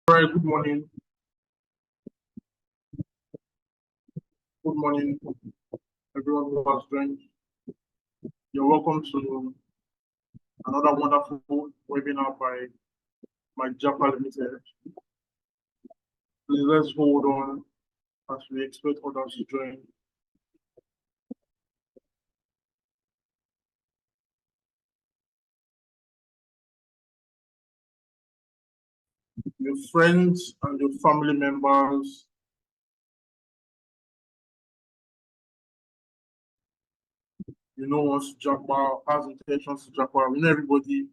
All right, good morning. Good morning, everyone who has joined. You're welcome to another wonderful webinar by my Japa Limited. Please let's hold on as we expect others to join. Your friends and your family members, wants to Japa, has intentions to Japa. We know everybody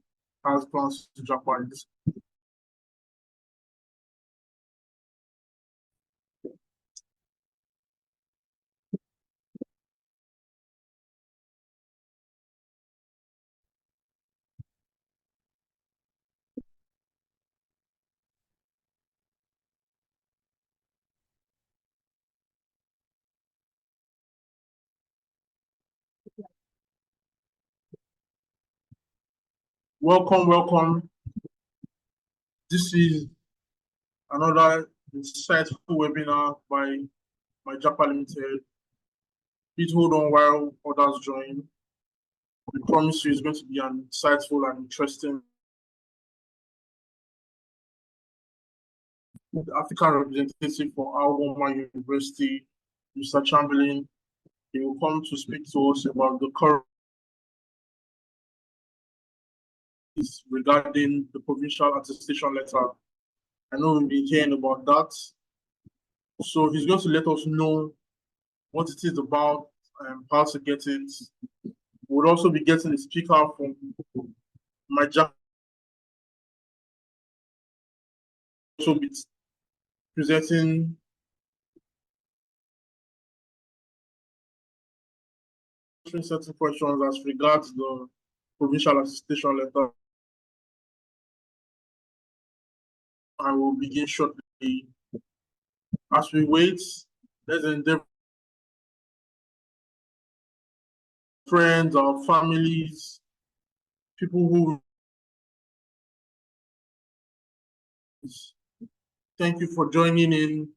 has plans to Japa in this. Welcome, welcome. This is another insightful webinar by my Japa Limited. Please hold on while others join. We promise you it's going to be an insightful and interesting. The African representative for Algoma University, Mr. Chamberlain, he will come to speak to us about the current regarding the provincial attestation letter. I know we've been hearing about that. So he's going to let us know what it is about and how to get it. We'll also be getting a speaker from my job. Also be presenting certain questions as regards the provincial attestation letter. I will begin shortly. As we wait, let's endeavor friends, our families, people who thank you for joining in.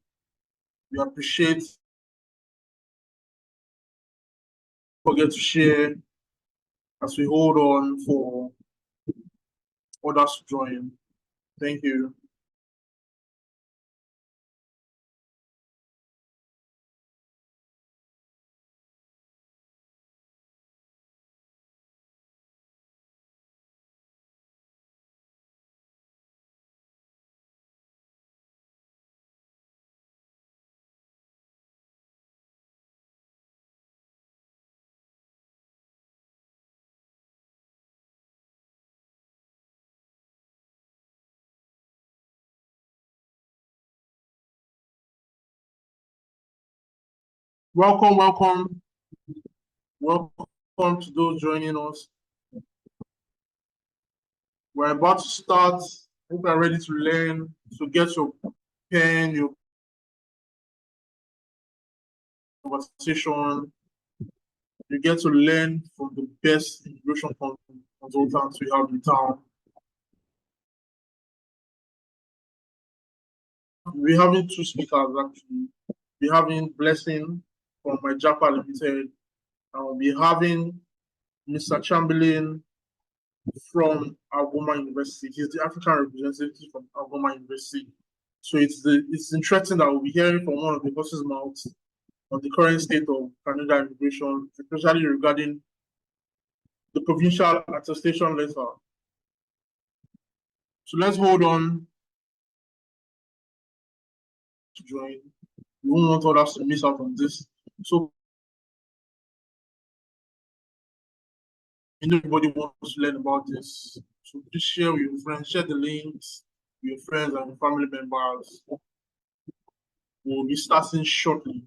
We appreciate. Forget to share as we hold on for others to join. Thank you. Welcome, welcome, welcome to those joining us. We're about to start. Hope you're ready to learn. So get your pen, your conversation. You get to learn from the best immigration consultants we have in town. We're having two speakers actually. We're having Blessing from my Japa Limited. And we'll be having Mr. Chamberlain from Algoma University. He's the African representative from Algoma University. So it's interesting that we'll be hearing from one of the horse's mouths on the current state of Canada immigration, especially regarding the provincial attestation letter. So let's hold on to join. We won't want others to miss out on this. So anybody wants to learn about this, so please share with your friends, share the links with your friends and family members. We'll be starting shortly.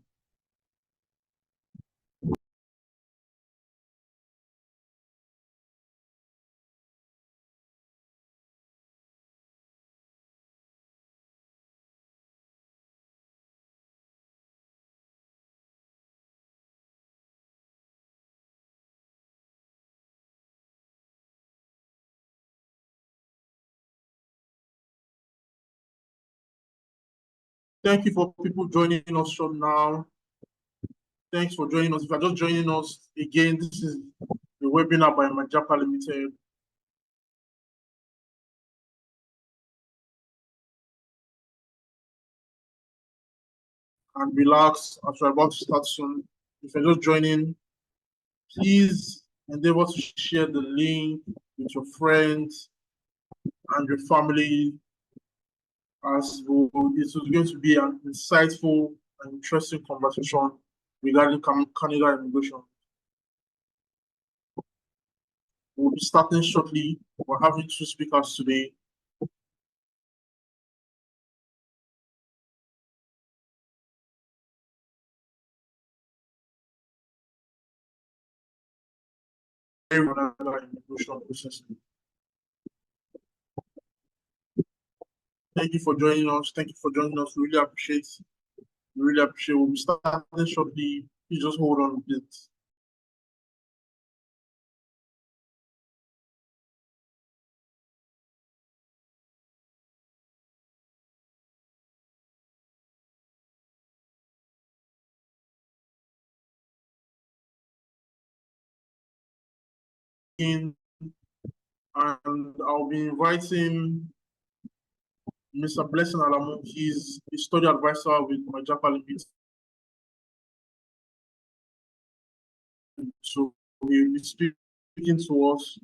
Thank you for people joining us from now. Thanks for joining us. If you're just joining us again, this is the webinar by Majapa Limited. And relax as we're about to start soon. If you're just joining, please endeavor to share the link with your friends and your family, as it is going to be an insightful and interesting conversation regarding Canada immigration. We'll be starting shortly. We're having two speakers today. Immigration processing. Thank you for joining us. Thank you for joining us. We really appreciate. We really appreciate. We'll be starting shortly. Please just hold on a bit. And I'll be inviting Mr. Blessing Alamu. He's a study advisor with my Japan Limited. So he'll be speaking to us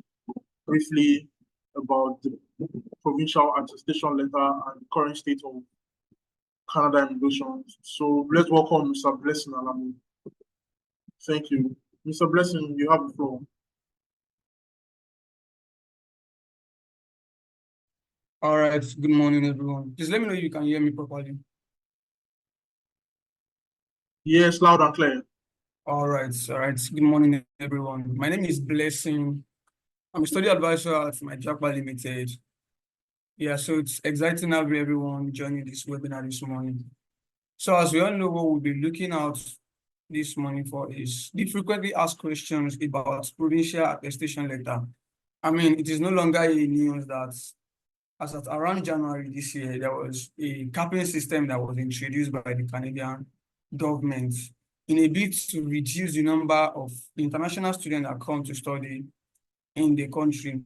briefly about the provincial attestation letter and the current state of Canada immigration. So let's welcome Mr. Blessing Alamu. Thank you. Mr. Blessing, you have the floor. All right. Good morning, everyone. Please let me know if you can hear me properly. Yes, loud and clear. All right. All right. Good morning, everyone. My name is Blessing. I'm a study advisor at my Japa Limited. Yeah, so it's exciting to have everyone joining this webinar this morning. So as we all know, what we'll be looking at this morning for is the frequently asked questions about provincial attestation letter. I mean, it is no longer a news that as at around January this year, there was a capping system that was introduced by the Canadian government in a bid to reduce the number of international students that come to study in the country.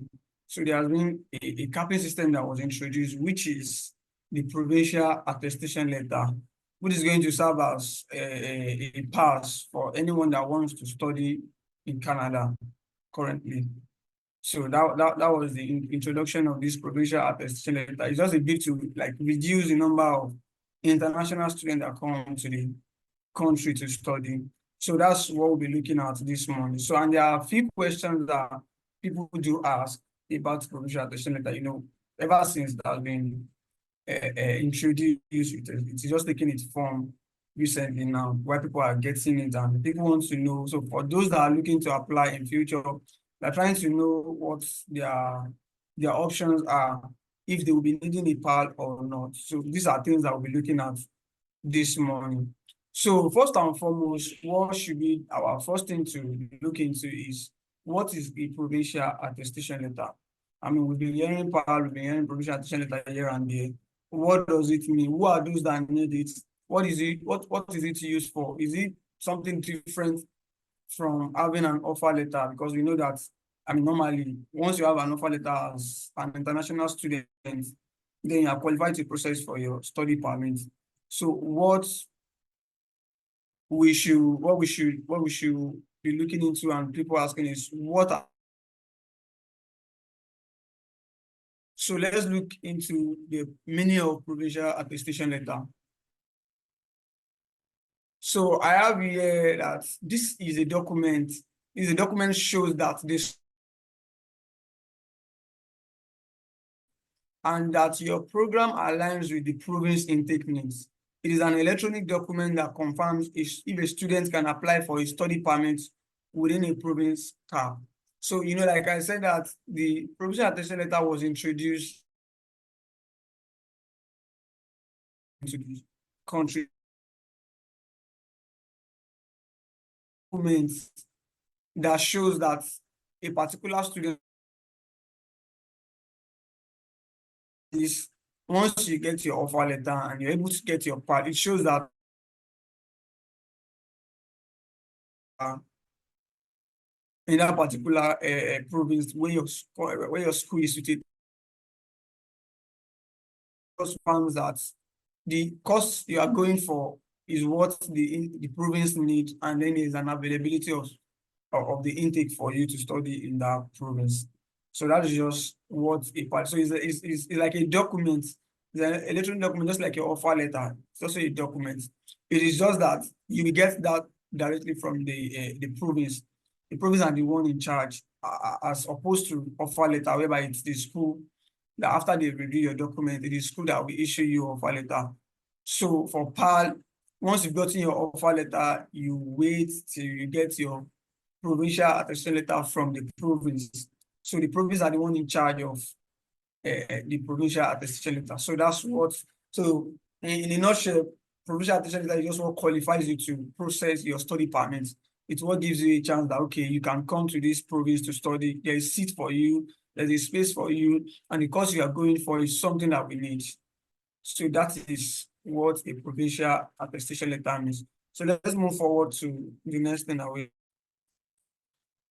So there has been a capping system that was introduced, which is the provincial attestation letter, which is going to serve as a pass for anyone that wants to study in Canada currently. So that was the introduction of this provincial attestation letter. It's just a bit to like reduce the number of international students that come to the country to study. So that's what we'll be looking at this morning. So, and there are a few questions that people do ask about provincial attestation letter, ever since that has been introduced, it's just taking its form recently now, where people are getting it and people want to know. So for those that are looking to apply in future, they're trying to know what their options are, if they will be needing a PAL or not. So these are things that we'll be looking at this morning. So first and foremost, what should be our first thing to look into is what is the provincial attestation letter? I mean, we've been hearing PAL, we've been hearing provincial attestation letter here and there. What does it mean? Who are those that need it? What is it? What is it used for? Is it something different from having an offer letter? Because we know that, I mean, normally, once you have an offer letter as an international student, then you are qualified to process for your study permit. So what we should be looking into, and people asking, is what are. So let's look into the meaning of provincial attestation letter. So I have here that this is a document. This document shows that this and that your program aligns with the province intake needs. It is an electronic document that confirms if a student can apply for a study permit within a province cap. So, like I said, that the provincial attestation letter was introduced into the country documents that shows that a particular student is once you get your offer letter and you're able to get your part, it shows that in that particular province where your school is situated, just found that the cost you are going for is what the province needs, and then there's an availability of the intake for you to study in that province. So that is just what a part. So it's like a document. It's an electronic document, just like your offer letter. It's also a document. It is just that you will get that directly from the province. The province are the one in charge, as opposed to offer letter, whereby it's the school that after they review your document, it is school that will issue you offer letter. So for PAL, once you've gotten your offer letter, you wait till you get your provincial attestation letter from the province. So the province are the one in charge of the provincial attestation letter. So that's what, so in a nutshell, provincial attestation letter is just what qualifies you to process your study permit. It's what gives you a chance that, okay, you can come to this province to study. There is seat for you, there's a space for you, and the course you are going for is something that we need. So that is what a provincial attestation letter means. So let's move forward to the next thing that we.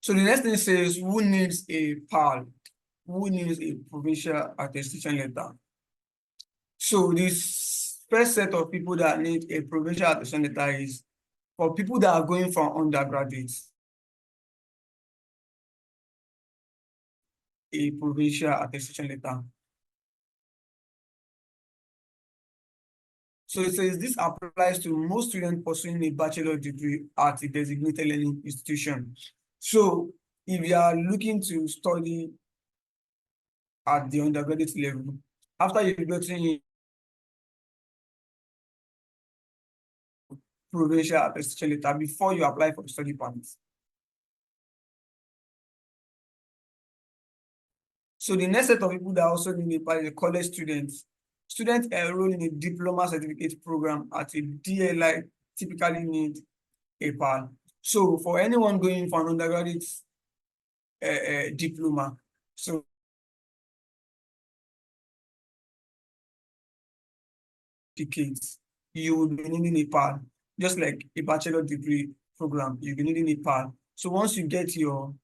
So the next thing says, who needs a PAL? Who needs a provincial attestation letter? So this first set of people that need a provincial attestation letter is for people that are going for undergraduates. A provincial attestation letter. So it says this applies to most students pursuing a bachelor degree at a designated learning institution. So if you are looking to study at the undergraduate level, after you've gotten provincial attestation letter, before you apply for study permits. So the next set of people that also need a PAL is college students. Students enrolled in a diploma certificate program at a DLI typically need a PAL. So for anyone going for an undergraduate diploma, so certificates, you will be needing a PAL, just like a bachelor degree program, you'll be needing a PAL. So once you get your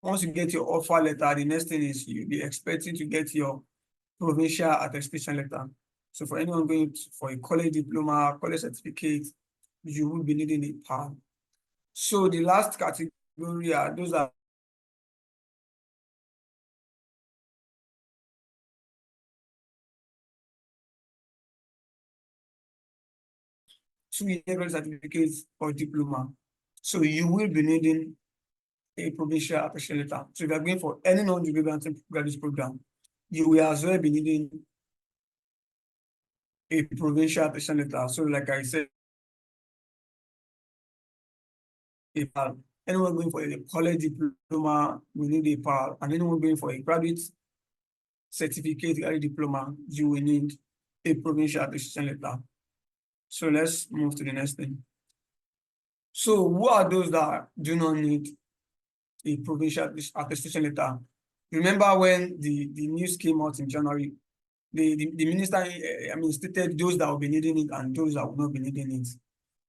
offer letter, the next thing is you'll be expecting to get your provincial attestation letter. So for anyone going for a college diploma, college certificate, you will be needing a PAL. So the last category are those are two-year certificates or diploma. So you will be needing a provincial attestation letter. So if you are going for any non-degree graduate program, you will as well be needing a provincial attestation letter. So like I said, a PAL. Anyone going for a college diploma will need a PAL, and anyone going for a graduate certificate or diploma, you will need a provincial attestation letter. So let's move to the next thing. So who are those that do not need a provincial attestation letter? Remember when the news came out in January, the minister stated those that will be needing it and those that will not be needing it,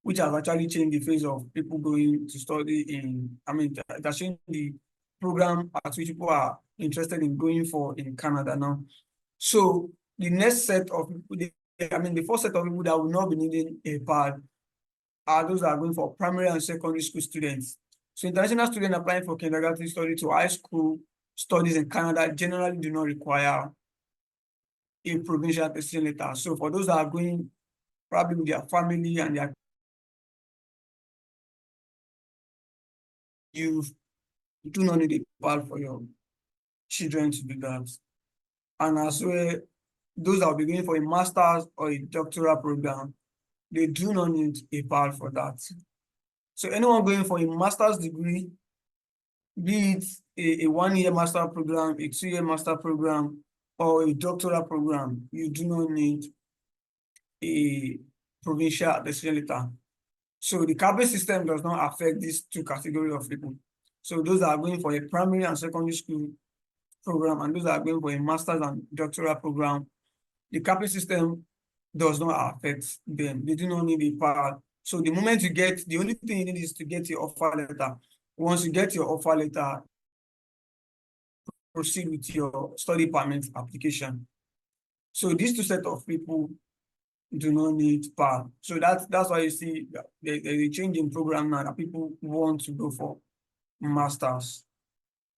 which has actually changed the face of people going to study in, it has changed the program at which people are interested in going for in Canada now. So the next set of people, the first set of people that will not be needing a PAL are those that are going for primary and secondary school students. So international students applying for kindergarten study to high school studies in Canada generally do not require a provincial attestation letter. So for those that are going probably with their family and their, you do not need a PAL for your children to do that. And as well, those that will be going for a master's or a doctoral program, they do not need a PAL for that. So anyone going for a master's degree, be it a one-year master program, a two-year master program, or a doctoral program, you do not need a provincial attestation letter. So the cabinet system does not affect these two categories of people. So those that are going for a primary and secondary school program and those that are going for a master's and doctoral program, the capping system does not affect them. They do not need a PAL. So the moment you get, the only thing you need is to get your offer letter. Once you get your offer letter, proceed with your study permit application. So these two set of people do not need PAL. So that's why you see there's a change in program now that people want to go for masters.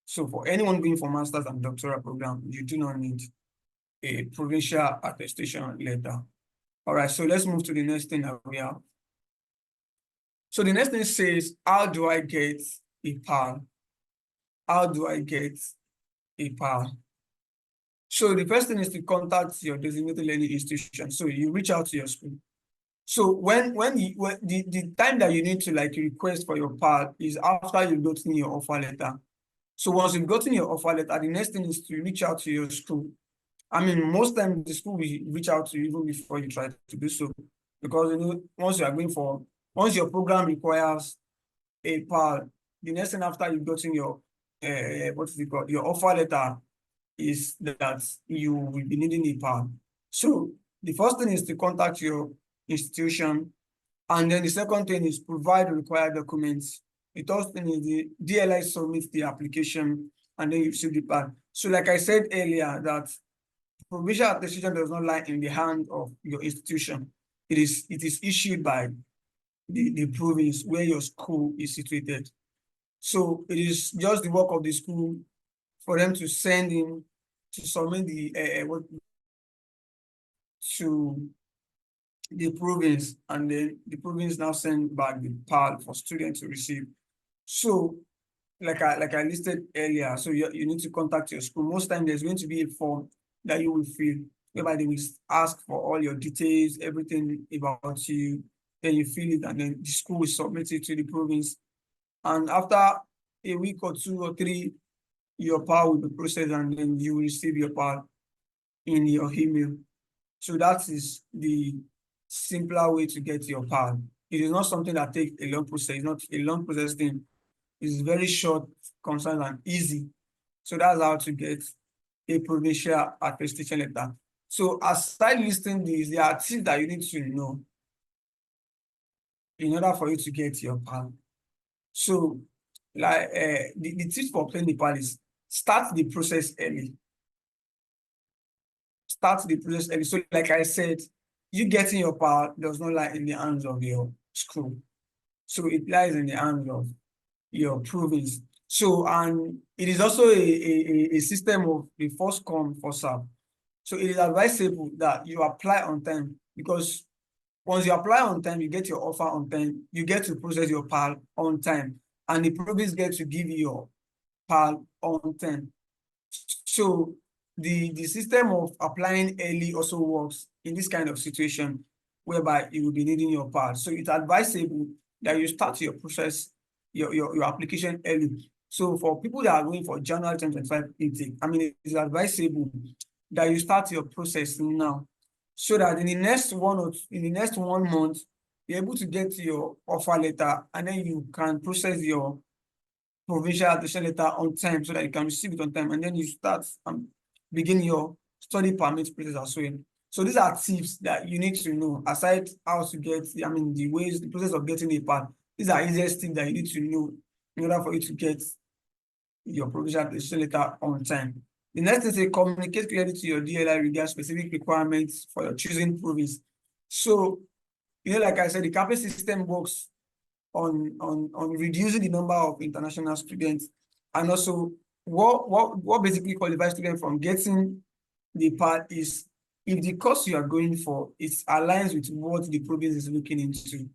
So for anyone going for masters and doctoral program, you do not need a provincial attestation letter. All right, so let's move to the next thing that we have. So the next thing says, how do I get a PAL? How do I get a PAL? So the first thing is to contact your designated learning institution. So you reach out to your school. So when the time that you need to like request for your PAL is after you've gotten your offer letter. So once you've gotten your offer letter, the next thing is to reach out to your school. I mean, most times the school will reach out to you even before you try to do so, because you know once your program requires a PAL, the next thing after you've gotten your what is it called, your offer letter, is that you will be needing a PAL. So the first thing is to contact your institution, and then the second thing is provide required documents. The third thing is the DLI submits the application, and then you receive the PAL. So like I said earlier, that provincial attestation does not lie in the hand of your institution. It is issued by the province where your school is situated. So it is just the work of the school for them to send in to submit the to the province, and then the province now send back the PAL for students to receive. So like I listed earlier, so you need to contact your school. Most times there's going to be a form that you will fill, whereby they will ask for all your details, everything about you, then you fill it, and then the school will submit it to the province. And after a week or 2 or 3, your PAL will be processed, and then you will receive your PAL in your email. So that is the simpler way to get your PAL. It is not something that takes a long process. It's not a long process thing. It's very short, concise, and easy. So that's how to get a provincial attestation letter. So aside listing these, there are things that you need to know in order for you to get your PAL. So like the tips for obtaining the PAL is start the process early. Start the process early. So like I said, you getting your PAL does not lie in the hands of your school. So it lies in the hands of your province. So, and it is also a system of the first come, first serve. So it is advisable that you apply on time, because once you apply on time, you get your offer on time, you get to process your PAL on time, and the province gets to give you your PAL on time. So the system of applying early also works in this kind of situation, whereby you will be needing your PAL. So it's advisable that you start your process, your application early. So for people that are going for January 2025 intake, I mean, it's advisable that you start your process now, so that in the next 1 month, you're able to get your offer letter, and then you can process your provincial attestation letter on time, so that you can receive it on time, and then you start begin your study permit process as well. So these are tips that you need to know, aside how to get, I mean, the process of getting a PAL. These are easiest things that you need to know in order for you to get your provincial attestation letter on time. The next is communicate clearly to your DLI regarding specific requirements for your choosing province. So, you know, like I said, the capping system works on reducing the number of international students, and also what basically qualifies students from getting the PAL is if the course you are going for is aligns with what the province is looking into.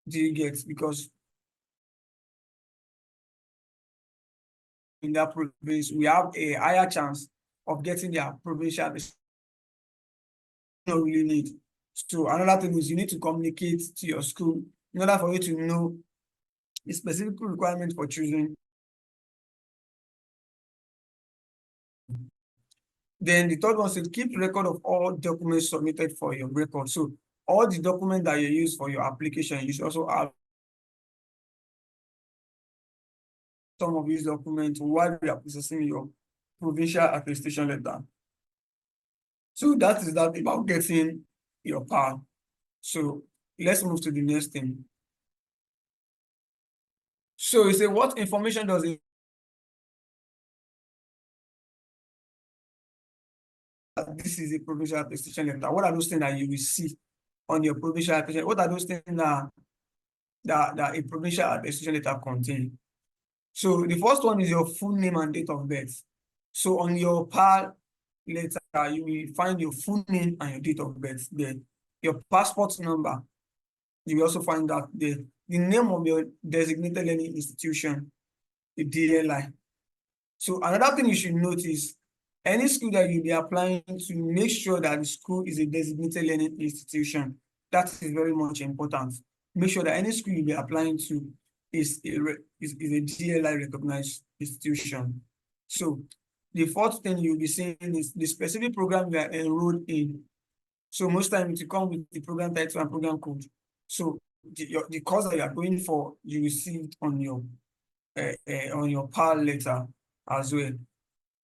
Do you get? Because in that province, we have a higher chance of getting their provincial. Don't really need. So another thing is you need to communicate to your school in order for you to know the specific requirement for choosing. Then the third one says keep record of all documents submitted for your record. So all the documents that you use for your application, you should also have some of these documents while you are processing your provincial attestation letter. So that is that about getting your PAL. So let's move to the next thing. So you say, what information does it? This is a provincial attestation letter. What are those things that you will see on your provincial attestation? What are those things that a provincial attestation letter contains? So the first one is your full name and date of birth. So on your PAL letter, you will find your full name and your date of birth there. Your passport number, you will also find that there. The name of your designated learning institution, the DLI. So another thing you should notice, any school that you'll be applying to, make sure that the school is a designated learning institution. That is very much important. Make sure that any school you'll be applying to is a DLI recognized institution. So the fourth thing you'll be seeing is the specific program you are enrolled in. So most times it will come with the program title and program code. So the course that you are going for, you will see it on your PAL letter as well.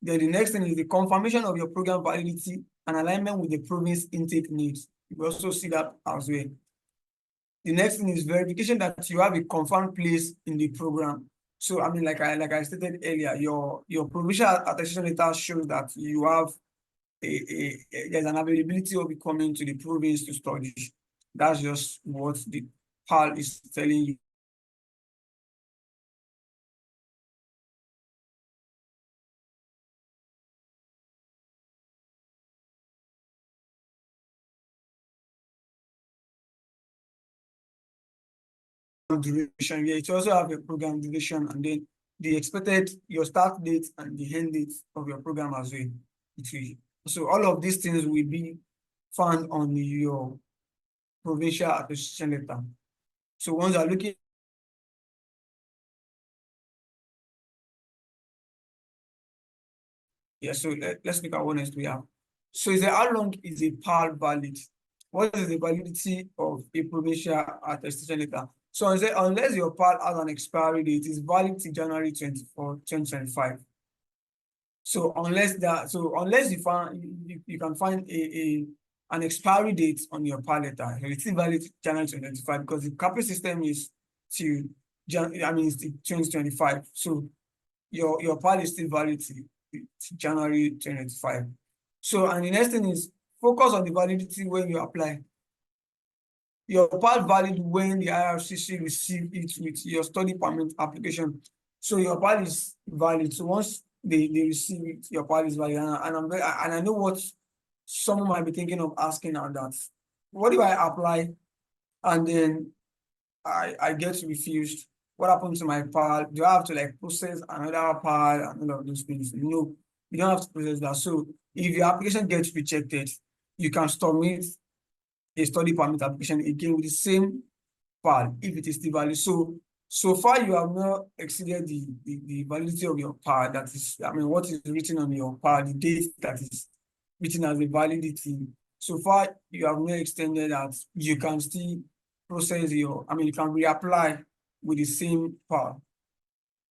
Then the next thing is the confirmation of your program validity and alignment with the province intake needs. You will also see that as well. The next thing is verification that you have a confirmed place in the program. So I mean, like I stated earlier, your provincial attestation letter shows that you have there's an availability of coming to the province to study. That's just what the PAL is telling you. Duration, yeah, it also have a program duration, and then the expected your start date and the end date of your program as well. So all of these things will be found on your provincial attestation letter. So once you are looking, yeah, so let's look at what next we have. So is how long is a PAL valid? What is the validity of a provincial attestation letter? So I say unless your PAL has an expiry date, it is valid till January 24, 2025. So unless you can find an expiry date on your PAL letter, it's still valid January 2025 because the capital system is to it's to 2025. So your PAL is still valid till January 2025. So and the next thing is focus on the validity when you apply. Your PAL valid when the IRCC receive it with your study permit application. So your PAL is valid. So once they receive it, your PAL is valid. And I know what someone might be thinking of asking now, that what if I apply and then I get refused? What happens to my PAL? Do I have to like process another PAL and all of those things? No, you don't have to process that. So if your application gets rejected, you can submit a study permit application again with the same PAL if it is still valid. So far you have not exceeded the validity of your PAL. That is, I mean, what is written on your PAL, the date that is written as a validity. So far you have not extended that. You can still process you can reapply with the same PAL.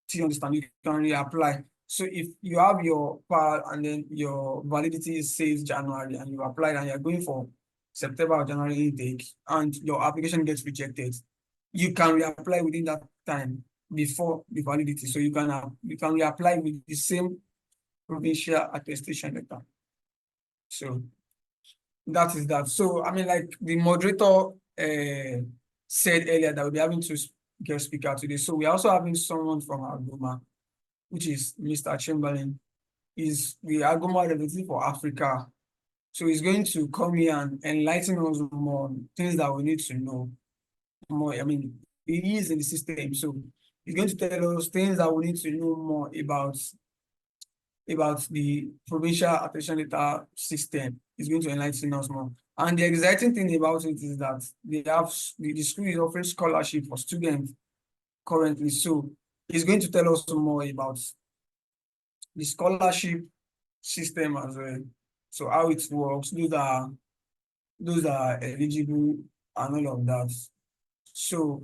Do you understand? You can reapply. So if you have your PAL and then your validity says January and you apply and you're going for September or January intake and your application gets rejected, you can reapply within that time before the validity. So you can reapply with the same provincial attestation letter. So that is that. So I mean, like the moderator said earlier, that we'll be having two guest speaker today. So we're also having someone from Agoma, which is Mr. Chamberlain. Is the Agoma representative for Africa. So he's going to come here and enlighten us more on things that we need to know more. I mean, he is in the system, so he's going to tell us things that we need to know more about the provincial attestation letter system. He's going to enlighten us more. And the exciting thing about it is that they have the school is offering scholarship for students currently. So he's going to tell us more about the scholarship system as well. So how it works, those are eligible and all of that. So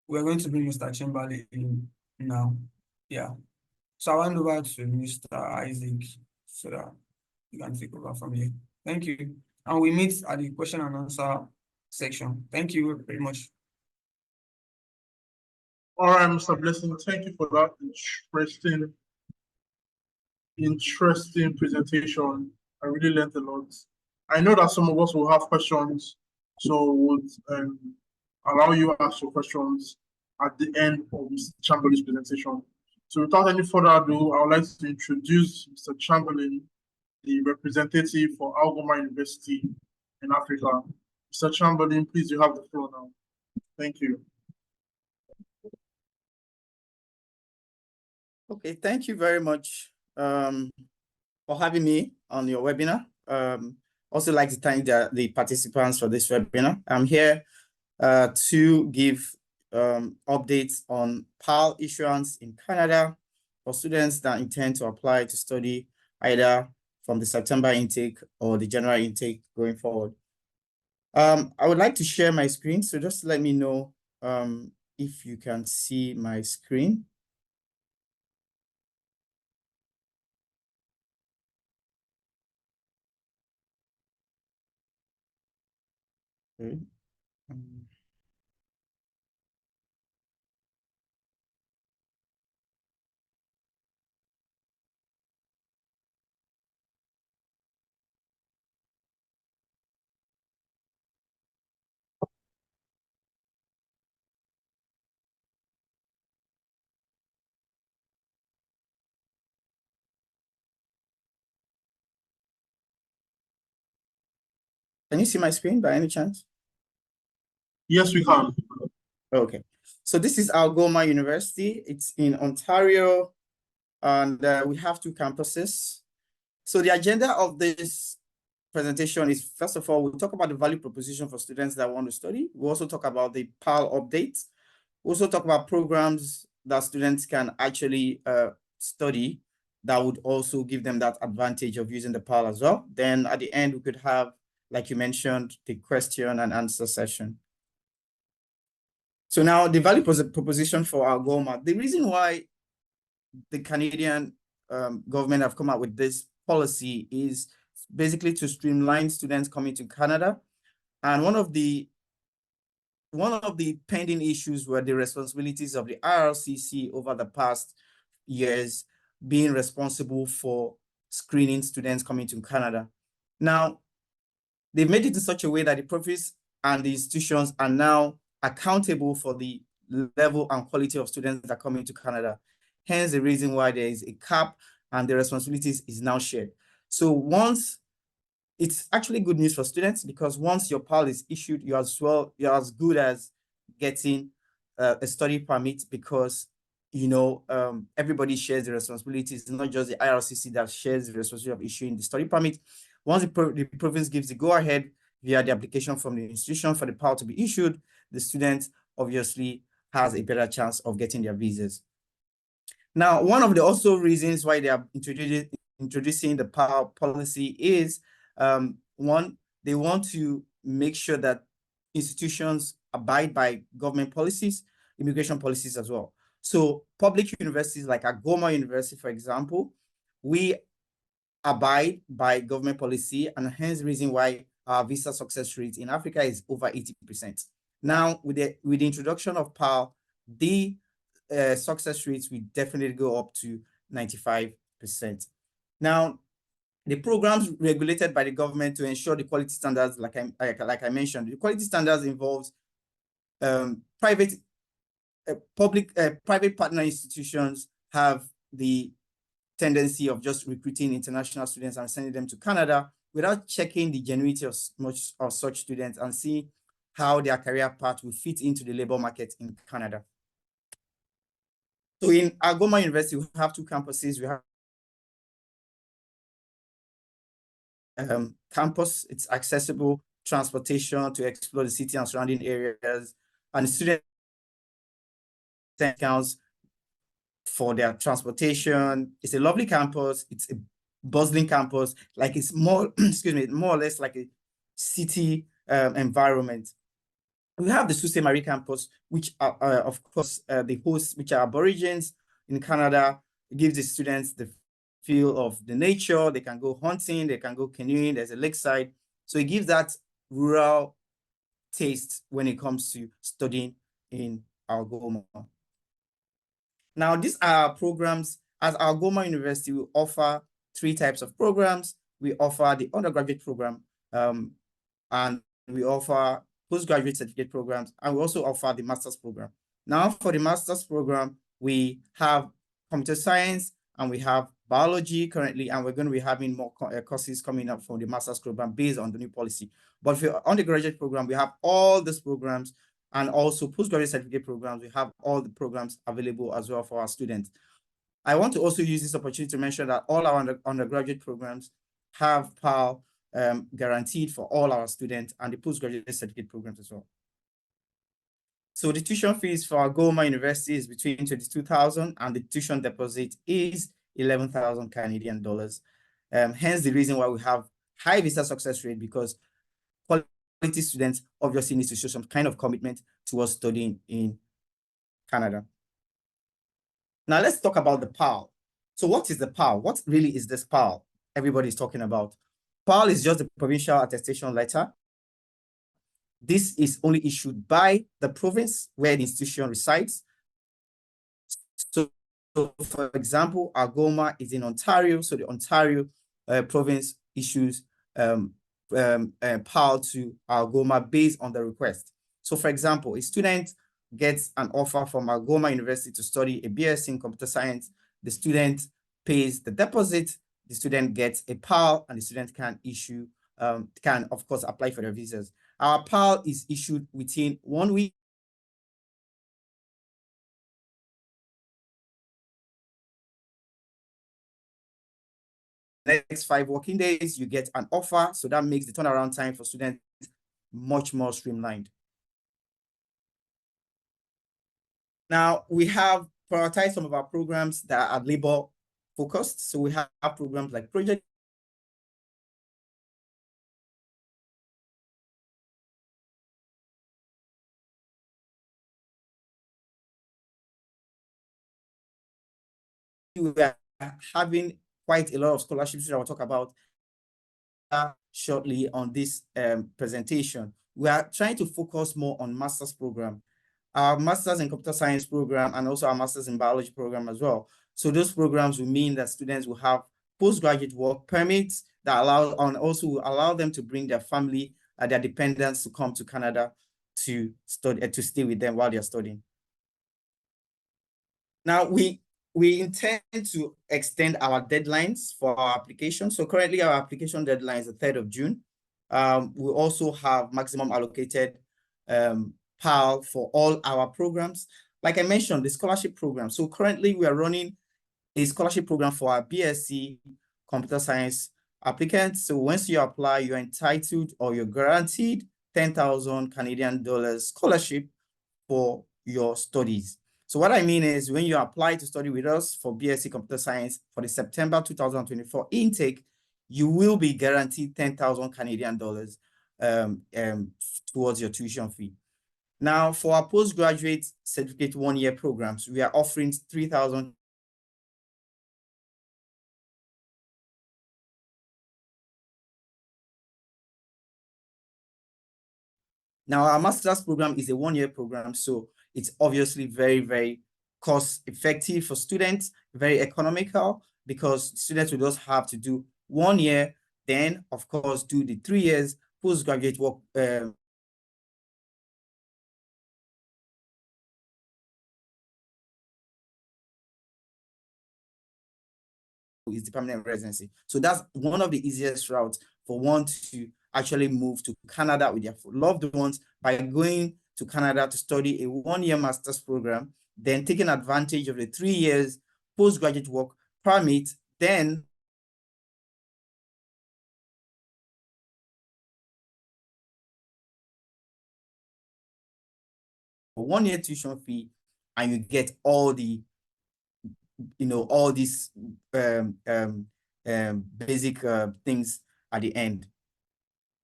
we're going to bring Mr. Chamberlain in now. Yeah. So I'll hand over to Mr. Isaac so that you can take over from here. Thank you. And we meet at the question and answer section. Thank you very much. All right, Mr. Blessing, thank you for that interesting presentation. I really learned a lot. I know that some of us will have questions, so would allow you to ask your questions at the end of Mr. Chamberlain's presentation. So without any further ado, I would like to introduce Mr. Chamberlain, the representative for Algoma University in Africa. Mr. Chamberlain, please, you have the floor now. Thank you. Okay, thank you very much for having me on your webinar. Also like to thank the participants for this webinar. I'm here to give updates on PAL issuance in Canada for students that intend to apply to study either from the September intake or the January intake going forward. I would like to share my screen, so just let me know if you can see my screen. Okay. Can you see my screen by any chance? Yes, we can. Okay. So this is Algoma University. It's in Ontario, and we have 2 campuses. So the agenda of this presentation is, first of all, we'll talk about the value proposition for students that want to study. We'll also talk about the PAL updates. We'll also talk about programs that students can actually study that would also give them that advantage of using the PAL as well. Then at the end, we could have, like you mentioned, the question and answer session. So now the value proposition for Algoma, the reason why the Canadian government have come up with this policy is basically to streamline students coming to Canada. And one of the pending issues were the responsibilities of the IRCC over the past years being responsible for screening students coming to Canada. Now, they've made it in such a way that the province and the institutions are now accountable for the level and quality of students that come into Canada. Hence the reason why there is a cap and the responsibilities is now shared. So once, it's actually good news for students, because once your PAL is issued, you're as good as getting a study permit, because everybody shares the responsibilities. It's not just the IRCC that shares the responsibility of issuing the study permit. Once the province gives the go-ahead via the application from the institution for the PAL to be issued, the student obviously has a better chance of getting their visas. Now, one of the also reasons why they are introducing the PAL policy is, one, they want to make sure that institutions abide by government policies, immigration policies as well. So public universities like Algoma University, for example, we abide by government policy, and hence the reason why our visa success rate in Africa is over 80%. Now, with the introduction of PAL, the success rates will definitely go up to 95%. Now, the programs regulated by the government to ensure the quality standards, like I mentioned, the quality standards involves private partner institutions have the tendency of just recruiting international students and sending them to Canada without checking the genuinity of such students and see how their career path will fit into the labor market in Canada. So in Algoma University, we have 2 campuses. We have campus, it's accessible transportation to explore the city and surrounding areas, and student discounts for their transportation. It's a lovely campus. It's a bustling campus. Like, it's more, excuse me, more or less like a city environment. We have the Sault-Ste. Marie campus, which are, of course, the hosts, which are Aborigines in Canada, It gives the students the feel of the nature. They can go hunting, they can go canoeing, there's a lakeside. So it gives that rural taste when it comes to studying in Algoma. Now, these are programs. At Algoma University, we offer 3 types of programs. We offer the undergraduate program, and we offer postgraduate certificate programs, and we also offer the master's program. Now, for the master's program, we have computer science and we have biology currently, and we're going to be having more courses coming up from the master's program based on the new policy. But for the undergraduate program, we have all these programs, and also postgraduate certificate programs. We have all the programs available as well for our students. I want to also use this opportunity to mention that all our undergraduate programs have PAL guaranteed for all our students, and the postgraduate certificate programs as well. So the tuition fees for Algoma University is between 22,000 and the tuition deposit is 11,000 Canadian dollars. Hence the reason why we have high visa success rate, because quality students obviously need to show some kind of commitment towards studying in Canada. Now let's talk about the PAL. So what is the PAL? What really is this PAL everybody's talking about? PAL is just the provincial attestation letter. This is only issued by the province where the institution resides. So for example, Algoma is in Ontario, so the Ontario province issues PAL to Algoma based on the request. So for example, a student gets an offer from Algoma University to study a BSc in computer science. The student pays the deposit, the student gets a PAL, and the student can issue, can of course apply for their visas. Our PAL is issued within 1 week. Next 5 working days, you get an offer. So that makes the turnaround time for students much more streamlined. Now, we have prioritized some of our programs that are labor focused. So we have programs like project. We are having quite a lot of scholarships that I will talk about shortly on this presentation. We are trying to focus more on master's program, our master's in computer science program, and also our master's in biology program as well. So those programs will mean that students will have postgraduate work permits that allow, and also will allow them to bring their family, their dependents to come to Canada to study, to stay with them while they're studying. Now, we intend to extend our deadlines for our application. So currently our application deadline is the 3rd of June. We also have maximum allocated PAL for all our programs. Like I mentioned, the scholarship program. So currently we are running a scholarship program for our BSc computer science applicants. So once you apply, you're entitled or you're guaranteed 10,000 Canadian dollars scholarship for your studies. So what I mean is when you apply to study with us for BSc Computer Science for the September 2024 intake, you will be guaranteed 10,000 Canadian dollars towards your tuition fee. Now, for our postgraduate certificate 1-year programs, we are offering 3,000. Now, our master's program is a 1-year program, so it's obviously very, very cost effective for students, very economical, because students will just have to do 1 year, then of course do the 3 years postgraduate work. Is the permanent residency. So that's one of the easiest routes for one to actually move to Canada with their loved ones, by going to Canada to study a 1-year master's program, then taking advantage of the 3 years postgraduate work permit, then a 1-year tuition fee, and you get all the, all these basic things at the end.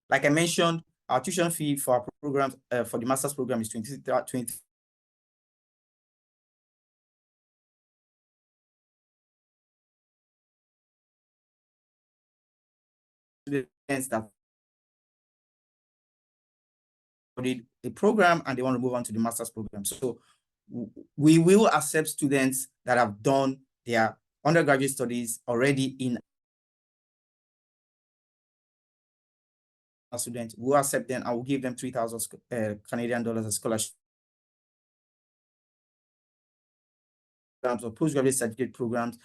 Like I mentioned, our tuition fee for our programs, for the master's program is 20. students that studied a program and they want to move on to the master's program. So we will accept students that have done their undergraduate studies already in a student. We'll accept them and we'll give them 3,000 Canadian dollars as scholarship or postgraduate certificate programs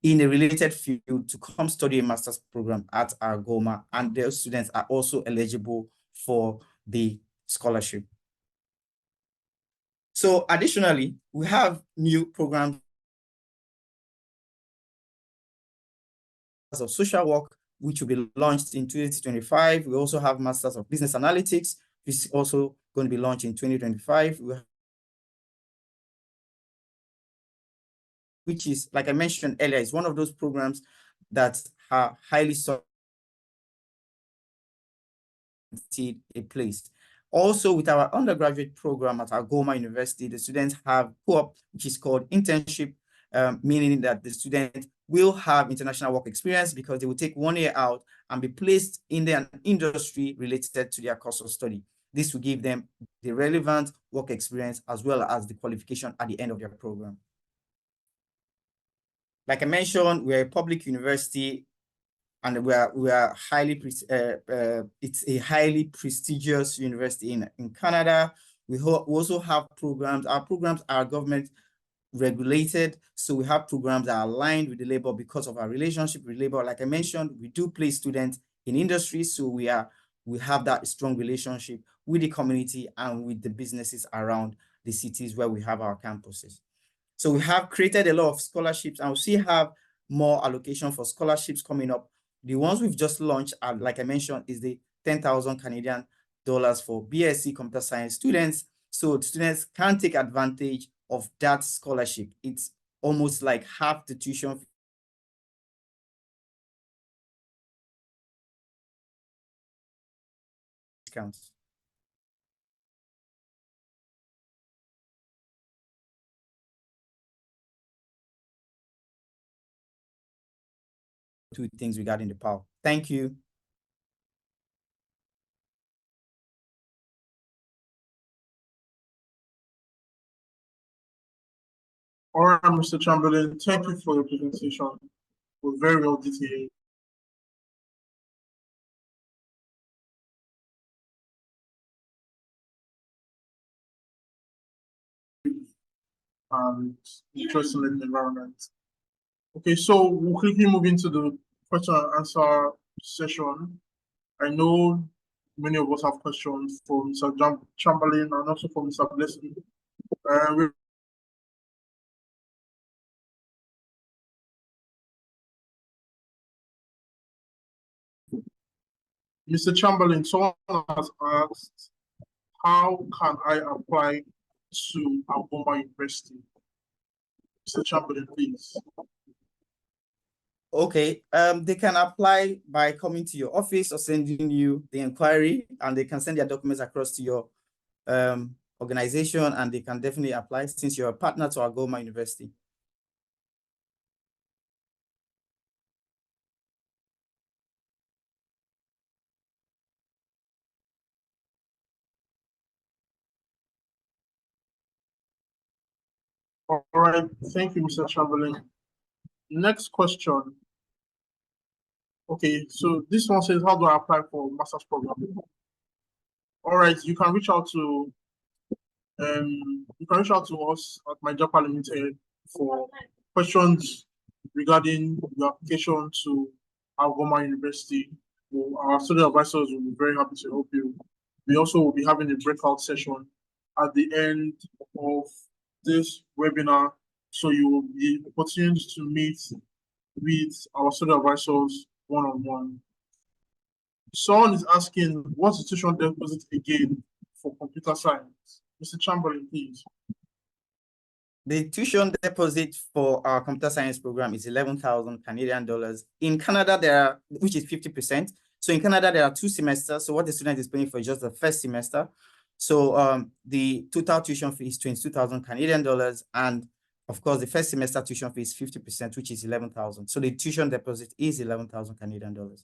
in a related field to come study a master's program at our GOMA, and those students are also eligible for the scholarship. So additionally, we have new programs of social work, which will be launched in 2025. We also have Masters of Business Analytics, which is also going to be launched in 2025. Which is, like I mentioned earlier, is one of those programs that are highly sought a place. Also, with our undergraduate program at our GOMA University, the students have co-op, which is called internship, meaning that the student will have international work experience because they will take 1 year out and be placed in the industry related to their course of study. This will give them the relevant work experience as well as the qualification at the end of their program. Like I mentioned, we're a public university and we are highly, it's a highly prestigious university in Canada. We also have programs. Our programs are government regulated, so we have programs that are aligned with the labor because of our relationship with labor. Like I mentioned, we do place students in industry, so we have that strong relationship with the community and with the businesses around the cities where we have our campuses. So we have created a lot of scholarships and we still have more allocation for scholarships coming up. The ones we've just launched, like I mentioned, is the 10,000 Canadian dollars for BSc computer science students. So students can take advantage of that scholarship. It's almost like half the tuition discounts. Two things regarding the PAL. Thank you. All right, Mr. Chamberlain, thank you for your presentation. It was very well detailed. And interesting in the environment. Okay, so we'll quickly move into the question and answer session. I know many of us have questions for Mr. Chamberlain and also for Mr. Blessing. Mr. Chamberlain, someone has asked, how can I apply to Agoma University? Mr. Chamberlain, please. Okay, they can apply by coming to your office or sending you the inquiry, and they can send their documents across to your organization, and they can definitely apply since you're a partner to Agoma University. All right, thank you, Mr. Chamberlain. Next question. Okay, so this one says, how do I apply for master's program? All right, you can reach out to us at My Japa Limited for questions regarding your application to Agoma University. Our study advisors will be very happy to help you. We also will be having a breakout session at the end of this webinar, so you will be opportunity to meet with our study advisors one-on-one. Someone is asking, what's the tuition deposit again for computer science? Mr. Chamberlain, please. The tuition deposit for our computer science program is 11,000 Canadian dollars. In Canada, which is 50%. So in Canada, there are 2 semesters. So what the student is paying for is just the first semester. So the total tuition fee is 22,000 Canadian dollars. And of course, the first semester tuition fee is 50%, which is 11,000. So the tuition deposit is 11,000 Canadian dollars.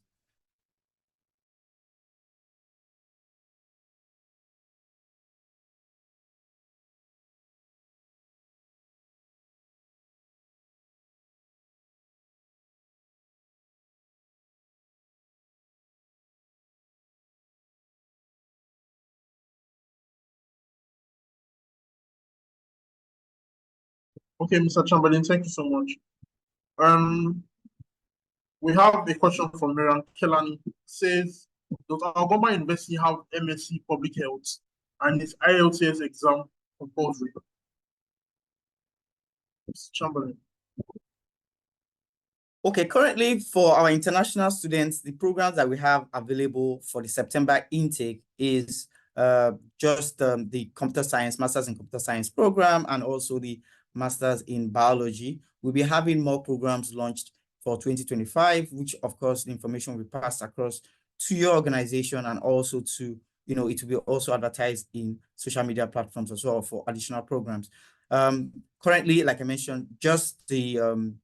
Okay, Mr. Chamberlain, thank you so much. Um, we have a question from Miriam Kelani. Says, does Algoma University have MSc Public Health and is IELTS exam compulsory? Mr. Chamberlain. Okay, currently for our international students, the programs that we have available for the September intake is just the computer science, masters in computer science program, and also the masters in biology. We'll be having more programs launched for 2025, which of course the information will be passed across to your organization, and also to, it will be also advertised in social media platforms as well for additional programs. Currently, like I mentioned, just the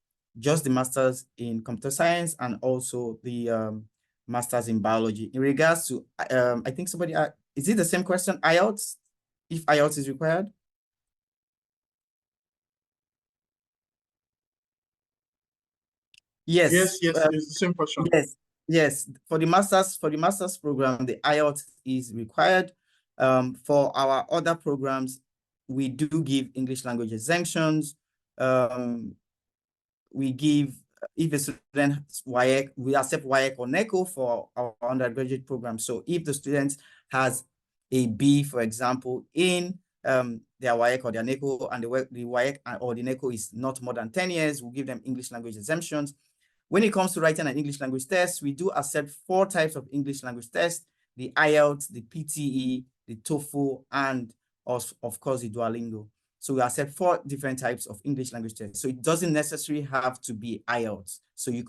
masters in computer science and also the masters in biology. In regards to, I think somebody, is it the same question, IELTS, if IELTS is required? Yes, Yes. it's the same question. Yes. For the master's program, the IELTS is required. For our other programs, we do give English language exemptions. We give, if a student has WAEC, we accept WAEC or NECO for our undergraduate program. So if the student has a B, for example, in their WAEC or their NECO, and the WAEC or the NECO is not more than 10 years, we'll give them English language exemptions. When it comes to writing an English language test, we do accept 4 types of English language tests: the IELTS, the PTE, the TOEFL, and of course the Duolingo. So we accept 4 different types of English language tests. So it doesn't necessarily have to be IELTS. So you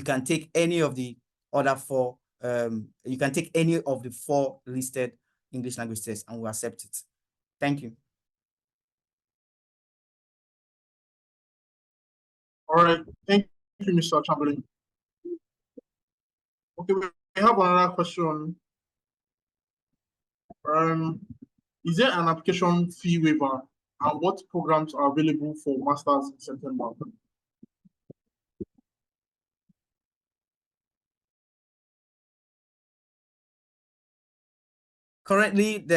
can take any of the other 4, you can take any of the 4 listed English language tests and we'll accept it. Thank you. All right, thank you, Mr. Chamberlain. Okay, we have another question. Is there an application fee waiver, and what programs are available for masters in September? Currently,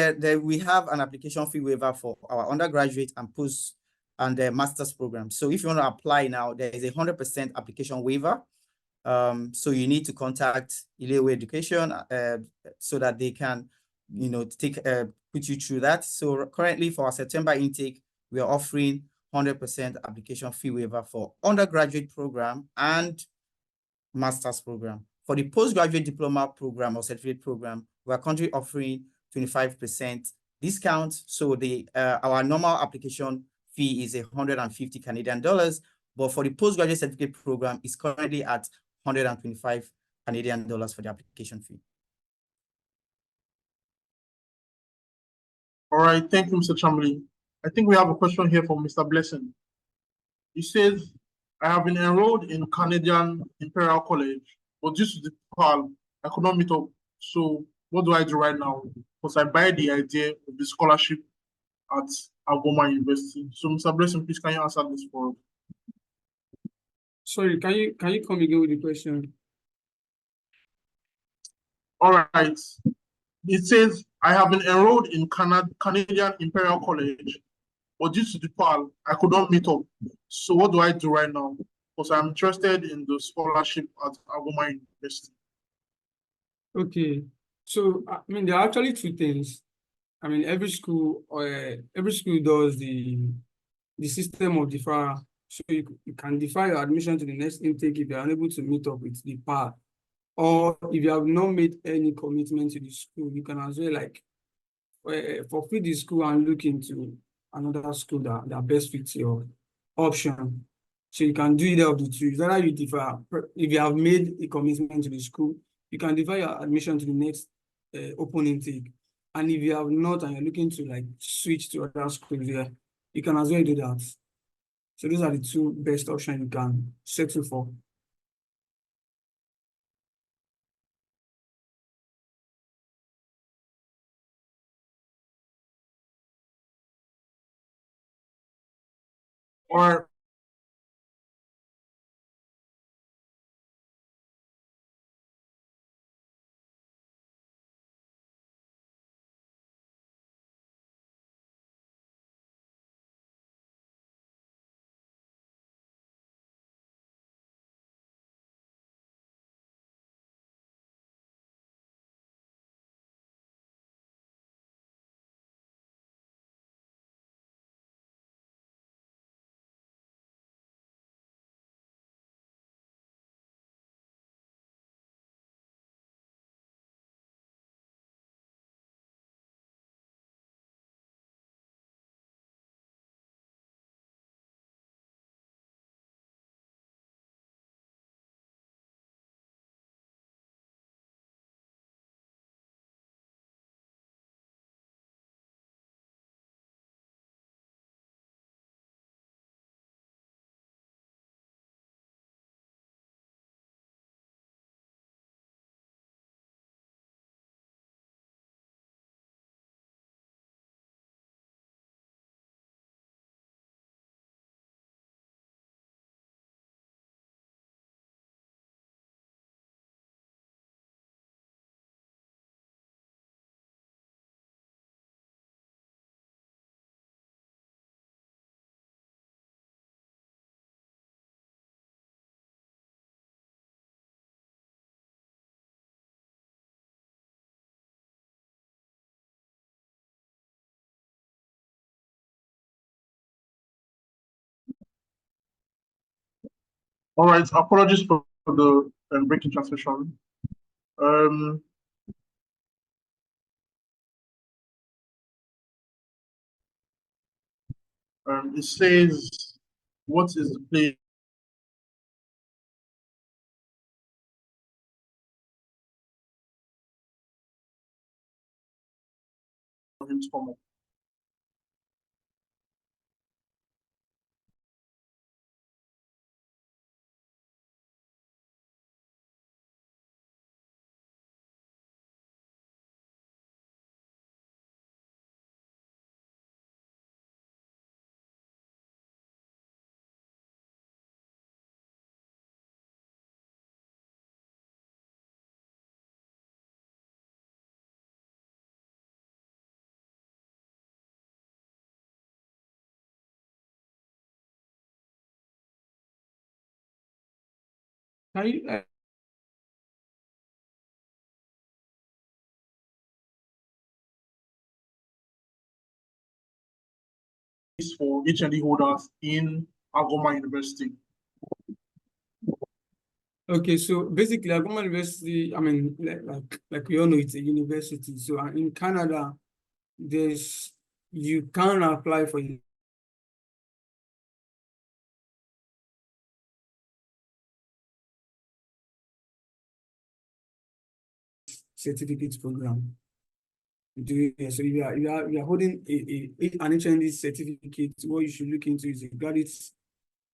we have an application fee waiver for our undergraduate and post and the master's program. So if you want to apply now, there is a 100% application waiver. So you need to contact Ilewe Education so that they can, put you through that. So currently for our September intake, we are offering 100% application fee waiver for undergraduate program and master's program. For the postgraduate diploma program or certificate program, we are currently offering 25% discount. So our normal application fee is 150 Canadian dollars, but for the postgraduate certificate program, is currently at 125 Canadian dollars for the application fee. All right, thank you, Mr. Chamberlain. I think we have a question here from Mr. Blessing. He says, I have been enrolled in Canadian Imperial College, but due to the PAL, I could not meet up. So what do I do right now? Because I buy the idea of the scholarship at Algoma University. So Mr. Blessing, please can you answer this for us? Sorry, can you come again with the question? All right. It says, I have been enrolled in Canadian Imperial College, but due to the PAL, I could not meet up. So what do I do right now? Because I'm interested in the scholarship at Algoma University. Okay, so I mean there are actually 2 things. I mean every school does the system of deferral. So you can defer your admission to the next intake if you are unable to meet up with the PAL. Or if you have not made any commitment to the school, you can as well forfeit the school and look into another school that best fits your option. So you can do either of the 2. It's either you defer. If you have made a commitment to the school, you can defer your admission to the next open intake. And if you have not and you're looking to switch to other schools, you can as well do that. So those are the 2 best options you can settle for. Or All right, apologies for the breaking translation. It says, what is the place for him to come up? Can you, Is for HND holders in Agoma University. okay, so basically, Agoma University, I mean, like we all know, it's a university. So in Canada, you can apply for certificate program. So you are holding an HND certificate. What you should look into is a graduate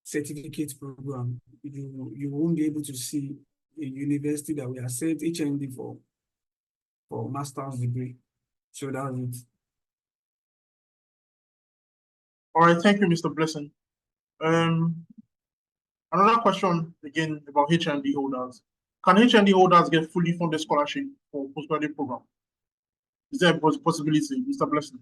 certificate program. You won't be able to see a university that will accept HND for master's degree. So that's it. All right, thank you, Mr. Blessing. Another question again about HND holders. Can HND holders get fully funded scholarship for postgraduate program? Is there a possibility, Mr. Blessing?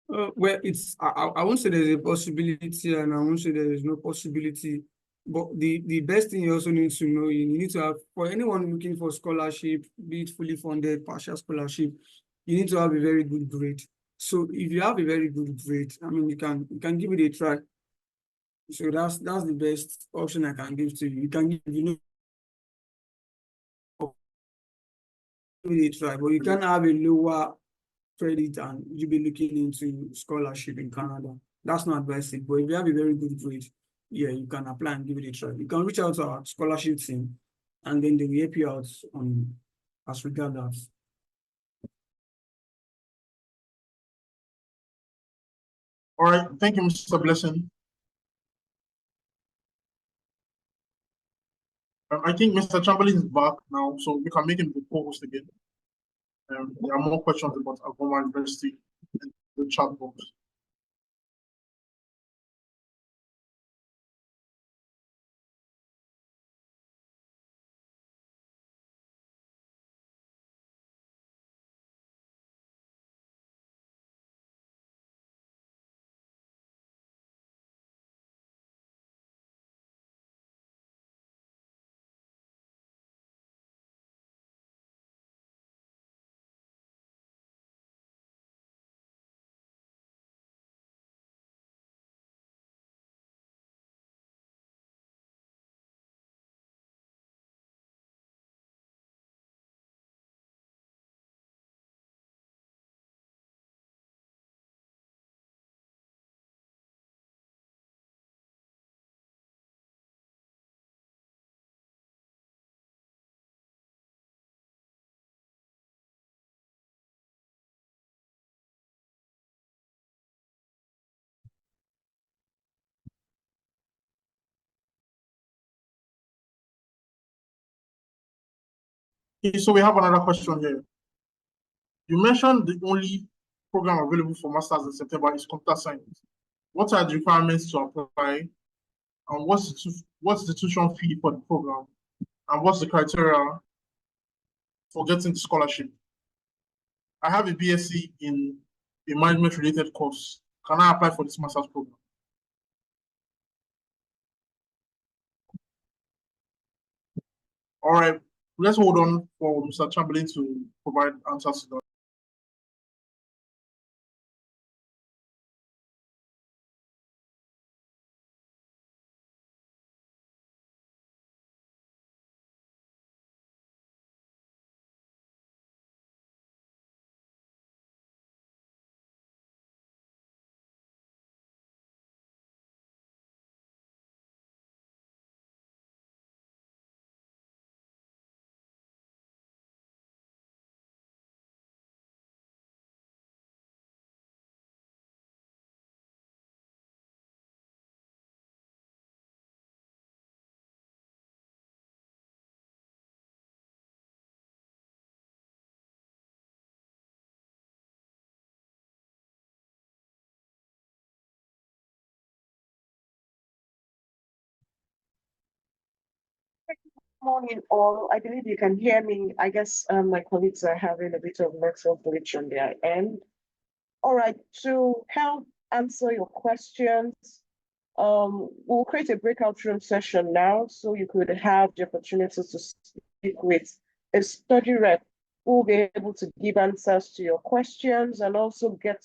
Well, I won't say there's a possibility, and I won't say there is no possibility. But the best thing you also need to know, you need to have, for anyone looking for scholarship, be it fully funded, partial scholarship, you need to have a very good grade. So if you have a very good grade, I mean, you can give it a try. So that's the best option I can give to you. You can give, give it a try, but you can have a lower credit and you be looking into scholarship in Canada. That's not advisable. But if you have a very good grade, yeah, you can apply and give it a try. You can reach out to our scholarship team and then they will help you out on as regard that. All right, thank you, Mr. Blessing. I think Mr. Chamberlain is back now, so we can make him the co-host again. There are more questions about Agoma University in the chat box. Okay, so we have another question here. You mentioned the only program available for masters in September is computer science. What are the requirements to apply? And what's the tuition fee for the program? And what's the criteria for getting the scholarship? I have a BSc in a management related course. Can I apply for this master's program? All right, let's hold on for Mr. Chamberlain to provide answers to that. Morning, all. I believe you can hear me. I guess my colleagues are having a bit of network glitch on their end. All right, to help answer your questions, we'll create a breakout room session now so you could have the opportunity to speak with a study rep who will be able to give answers to your questions and also get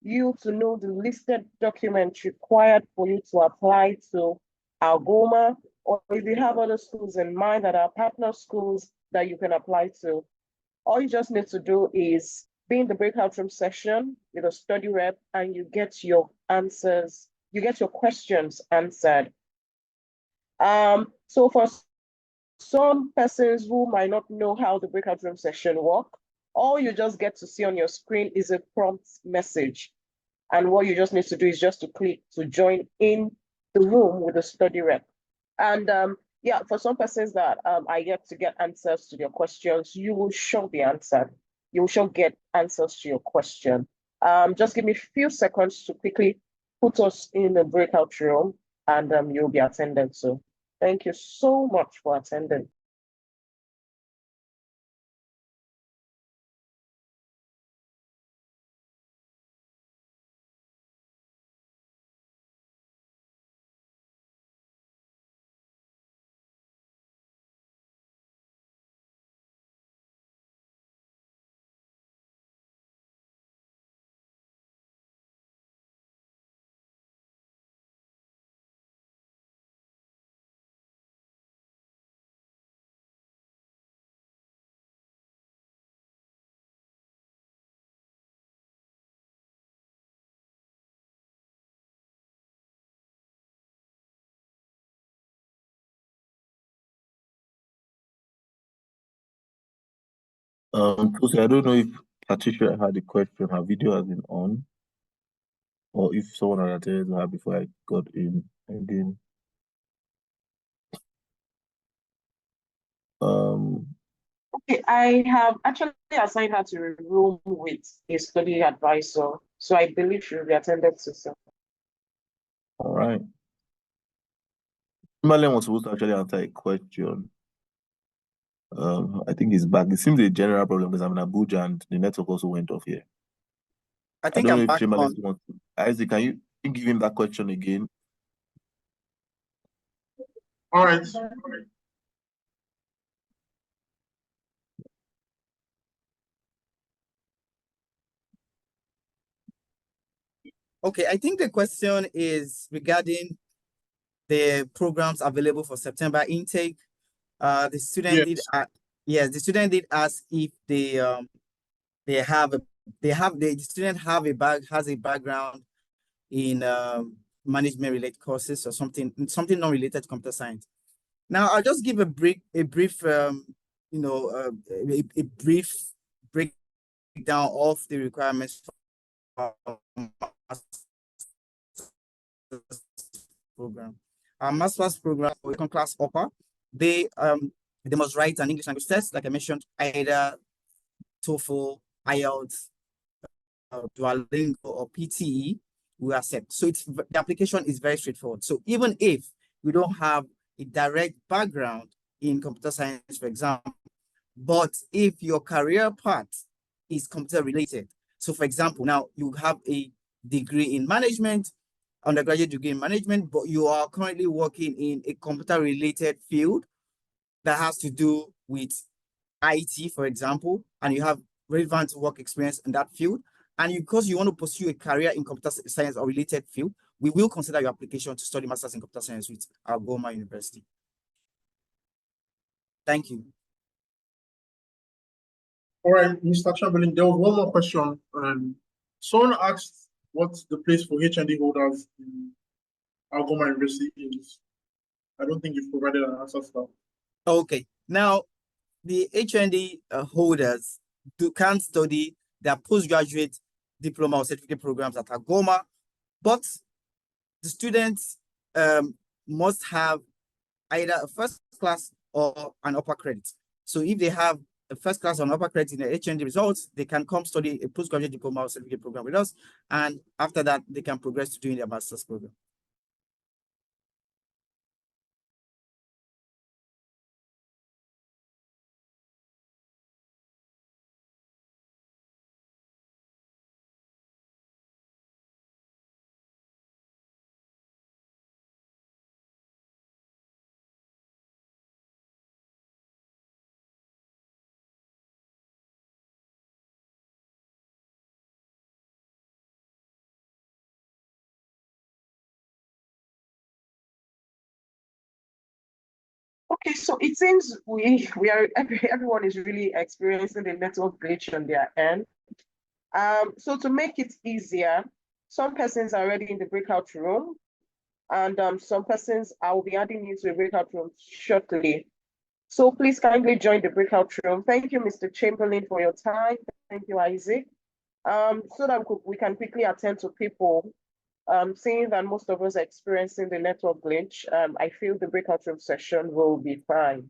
you to know the listed documents required for you to apply to Algoma, or if you have other schools in mind that are partner schools that you can apply to. All you just need to do is be in the breakout room session with a study rep and you get your answers, you get your questions answered. So for some persons who might not know how the breakout room session work, all you just get to see on your screen is a prompt message. And what you just need to do is just to click to join in the room with the study rep. And yeah, for some persons that are yet to get answers to their questions, you will sure be answered. You will sure get answers to your question. Just give me a few seconds to quickly put us in the breakout room and you'll be attended. So thank you so much for attending. Tosi, I don't know if Patricia had a question. Her video has been on, or if someone had attended to her before I got in again. Okay, I have actually assigned her to a room with a study advisor. So I believe she will be attended to. So. All right. Malen was supposed to actually answer a question. I think he's back. It seems a general problem because I'm in Abuja and the network also went off here. I I think don't know I'm if back Chamberlain on. wants to. Isaac, can you give him that question again? All right. Okay, I think the question is regarding the programs available for September intake. The student did Yes. yes, the student did ask if the student has a background in management related courses or something non-related to computer science. Now I'll just give a brief you know a brief breakdown of the requirements for program. Our master's program for econ class upper, they must write an English language test, like I mentioned, either TOEFL, IELTS, Duolingo, or PTE. We accept. So the application is very straightforward. So even if we don't have a direct background in computer science, for example, but if your career path is computer related, so for example, now you have a degree in management, undergraduate degree in management, but you are currently working in a computer related field that has to do with IT, for example, and you have relevant work experience in that field, and because you want to pursue a career in computer science or related field, we will consider your application to study masters in computer science with Algoma University. Thank you. All right, Mr. Chamberlain, there was one more question. Someone asked what the place for HND holders in Algoma University is. I don't think you've provided an answer to that. Okay, now the HND holders can't study their postgraduate diploma or certificate programs at Algoma, but the students must have either a first class or an upper credit. So if they have a first class or an upper credit in the HND results, they can come study a postgraduate diploma or certificate program with us. And after that, they can progress to doing their master's program. Okay, so it seems we are everyone is really experiencing the network glitch on their end. So to make it easier, some persons are already in the breakout room, and some persons I will be adding you to the breakout room shortly. So please kindly join the breakout room. Thank you, Mr. Chamberlain, for your time. Thank you, Isaac. So that we can quickly attend to people. Seeing that most of us are experiencing the network glitch, I feel the breakout room session will be fine.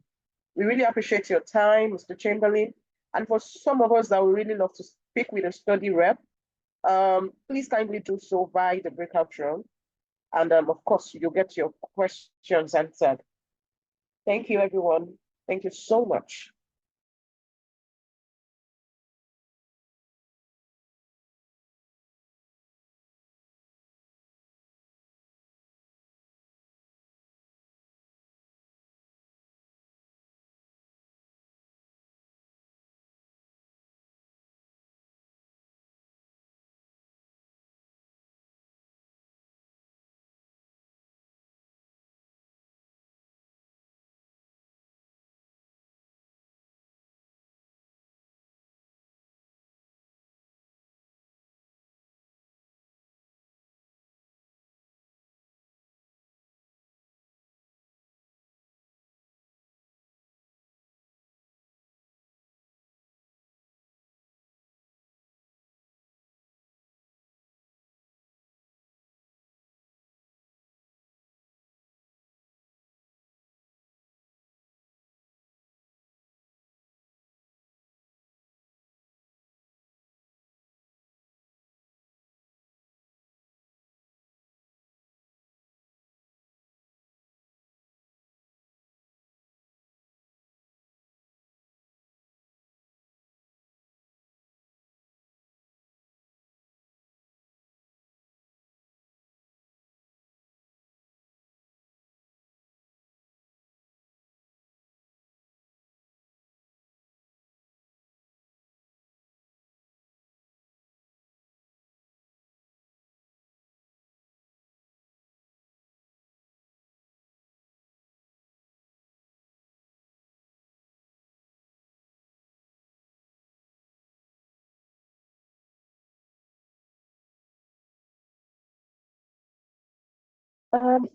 We really appreciate your time, Mr. Chamberlain. And for some of us that would really love to speak with a study rep, please kindly do so by the breakout room. And of course, you'll get your questions answered. Thank you, everyone. Thank you so much.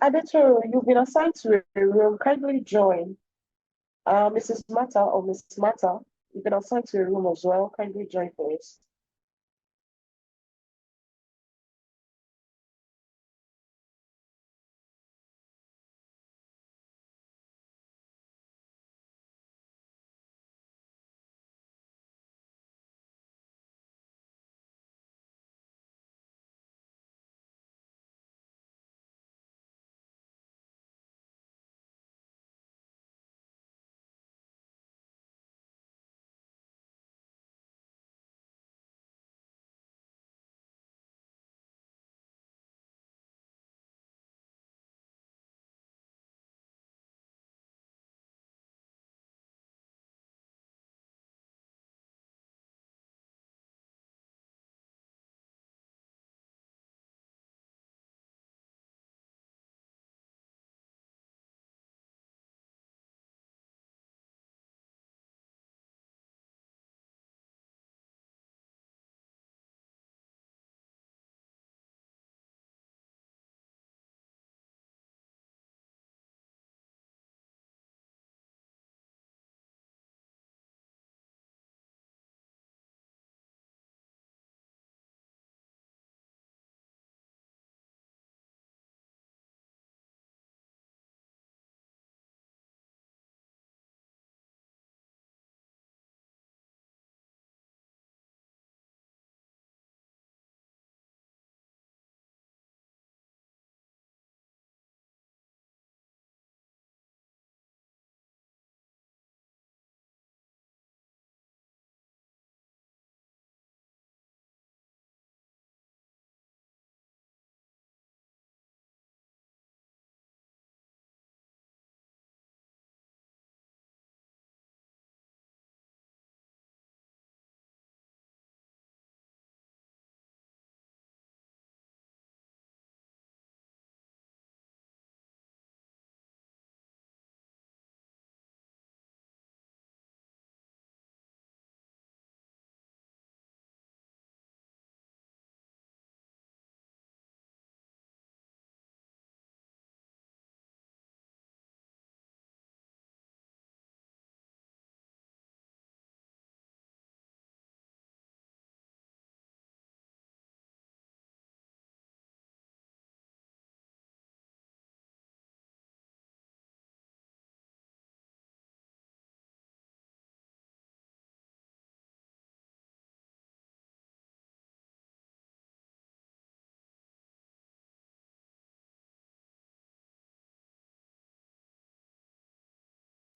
Editor, you've been assigned to a room. Kindly join. Mrs. Mata or Miss Mata, you've been assigned to a room as well. Kindly join, please.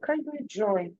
kindly join.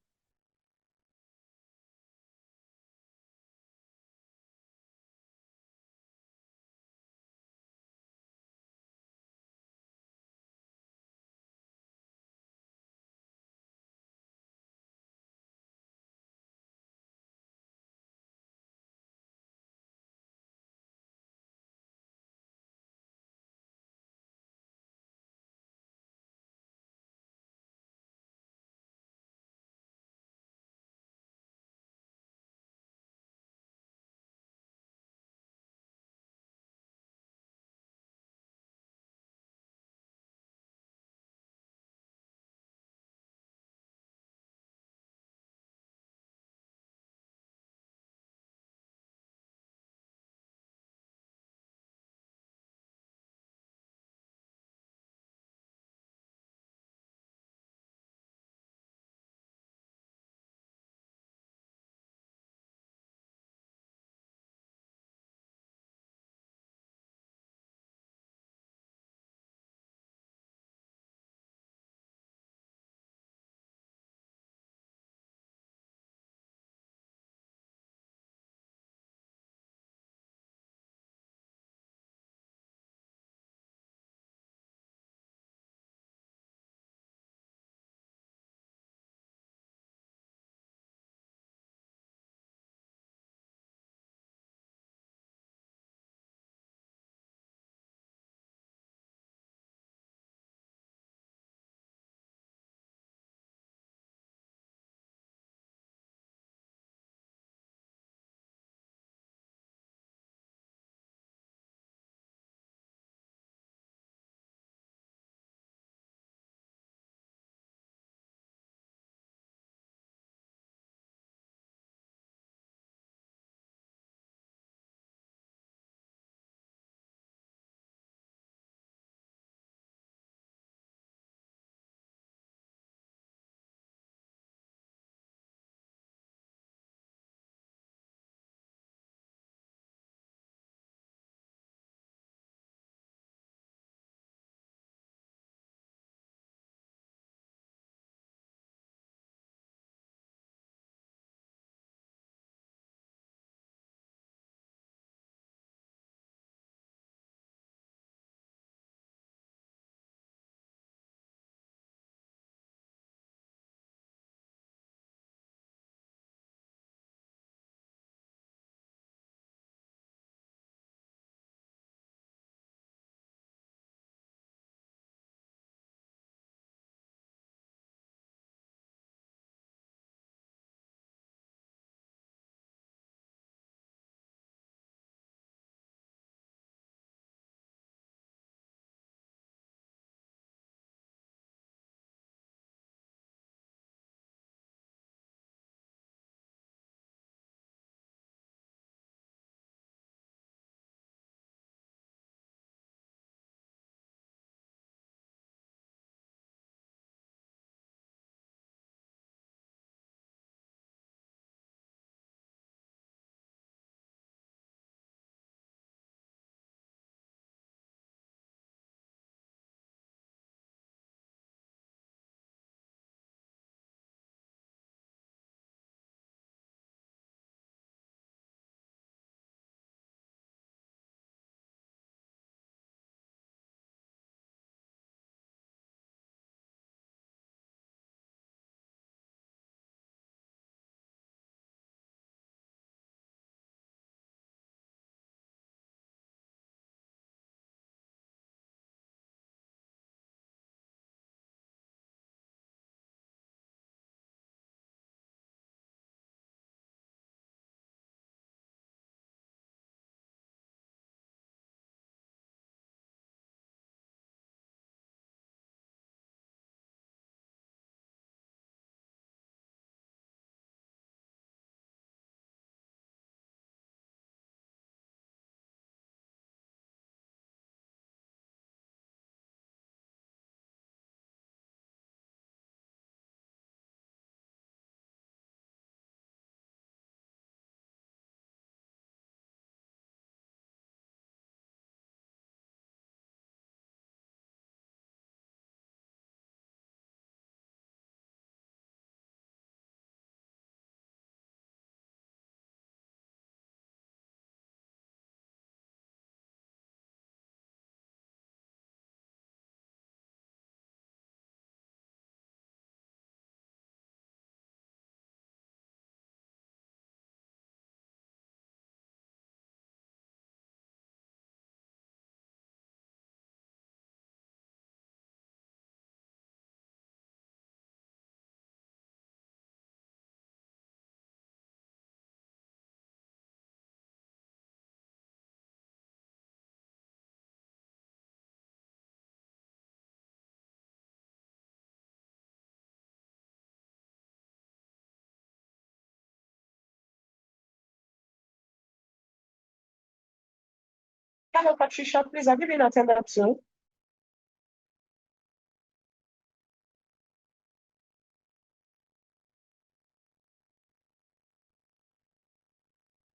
Hello, Patricia, please, have you been attended to?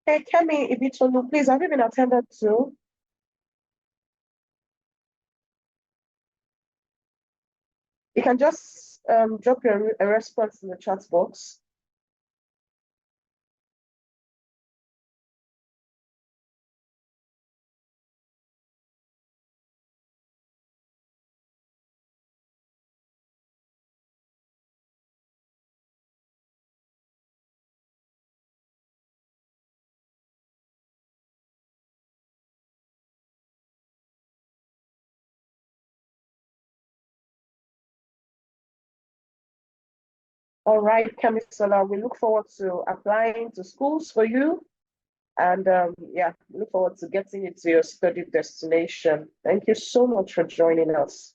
Hey, Kemi Ibitonu, please, have you been attended to? You can just drop a response in the chat box. All right, Kemisola, we look forward to applying to schools for you. And yeah, look forward to getting you to your study destination. Thank you so much for joining us.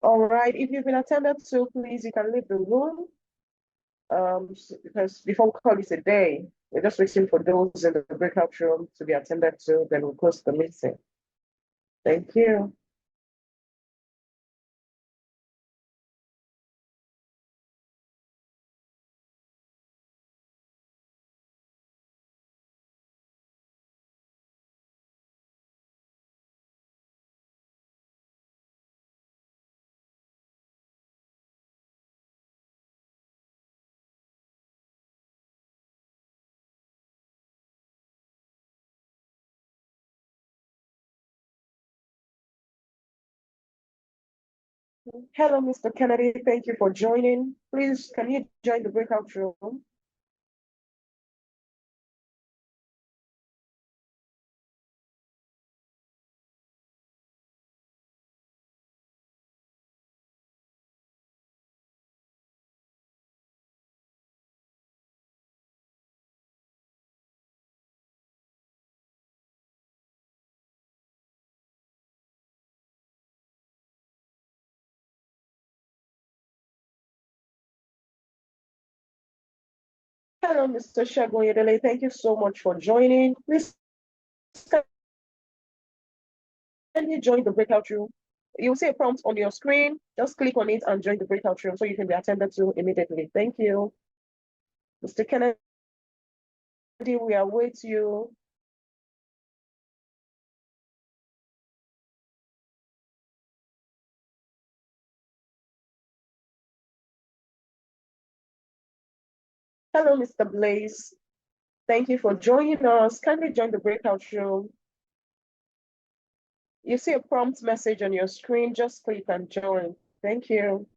All right, if you've been attended to, please, you can leave the room. Because before we call it a day, we're just waiting for those in the breakout room to be attended to, then we'll close the meeting. Thank you. Hello, Mr. Kennedy. Thank you for joining. Please, can you join the breakout room? Hello, Mr. Shagun Yedele. Thank you so much for joining. Please, can you join the breakout room? You'll see a prompt on your screen. Just click on it and join the breakout room so you can be attended to immediately. Thank you. Mr. Kennedy, we await you. Hello, Mr. Blaze. Thank you for joining us. Kindly join the breakout room. You see a prompt message on your screen. Just click and join. Thank you.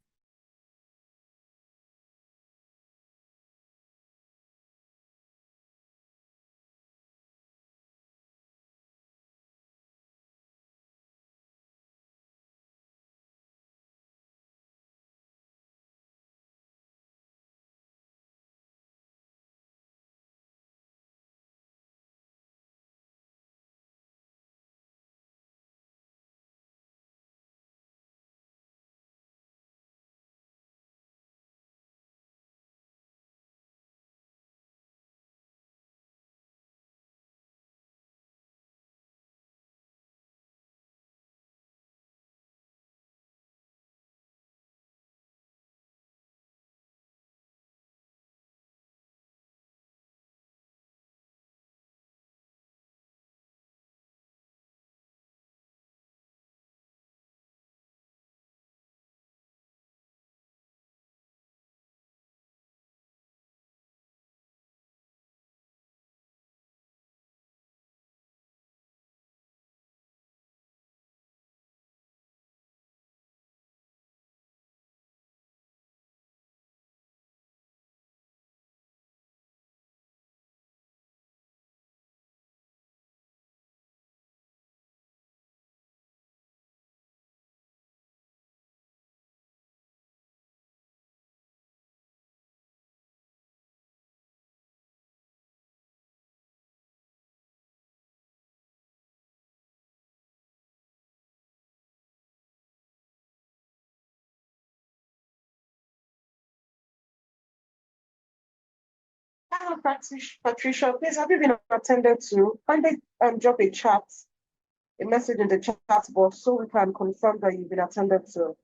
Patricia, please, have you been attended to? Kindly drop a message in the chat box so we can confirm that you've been attended to.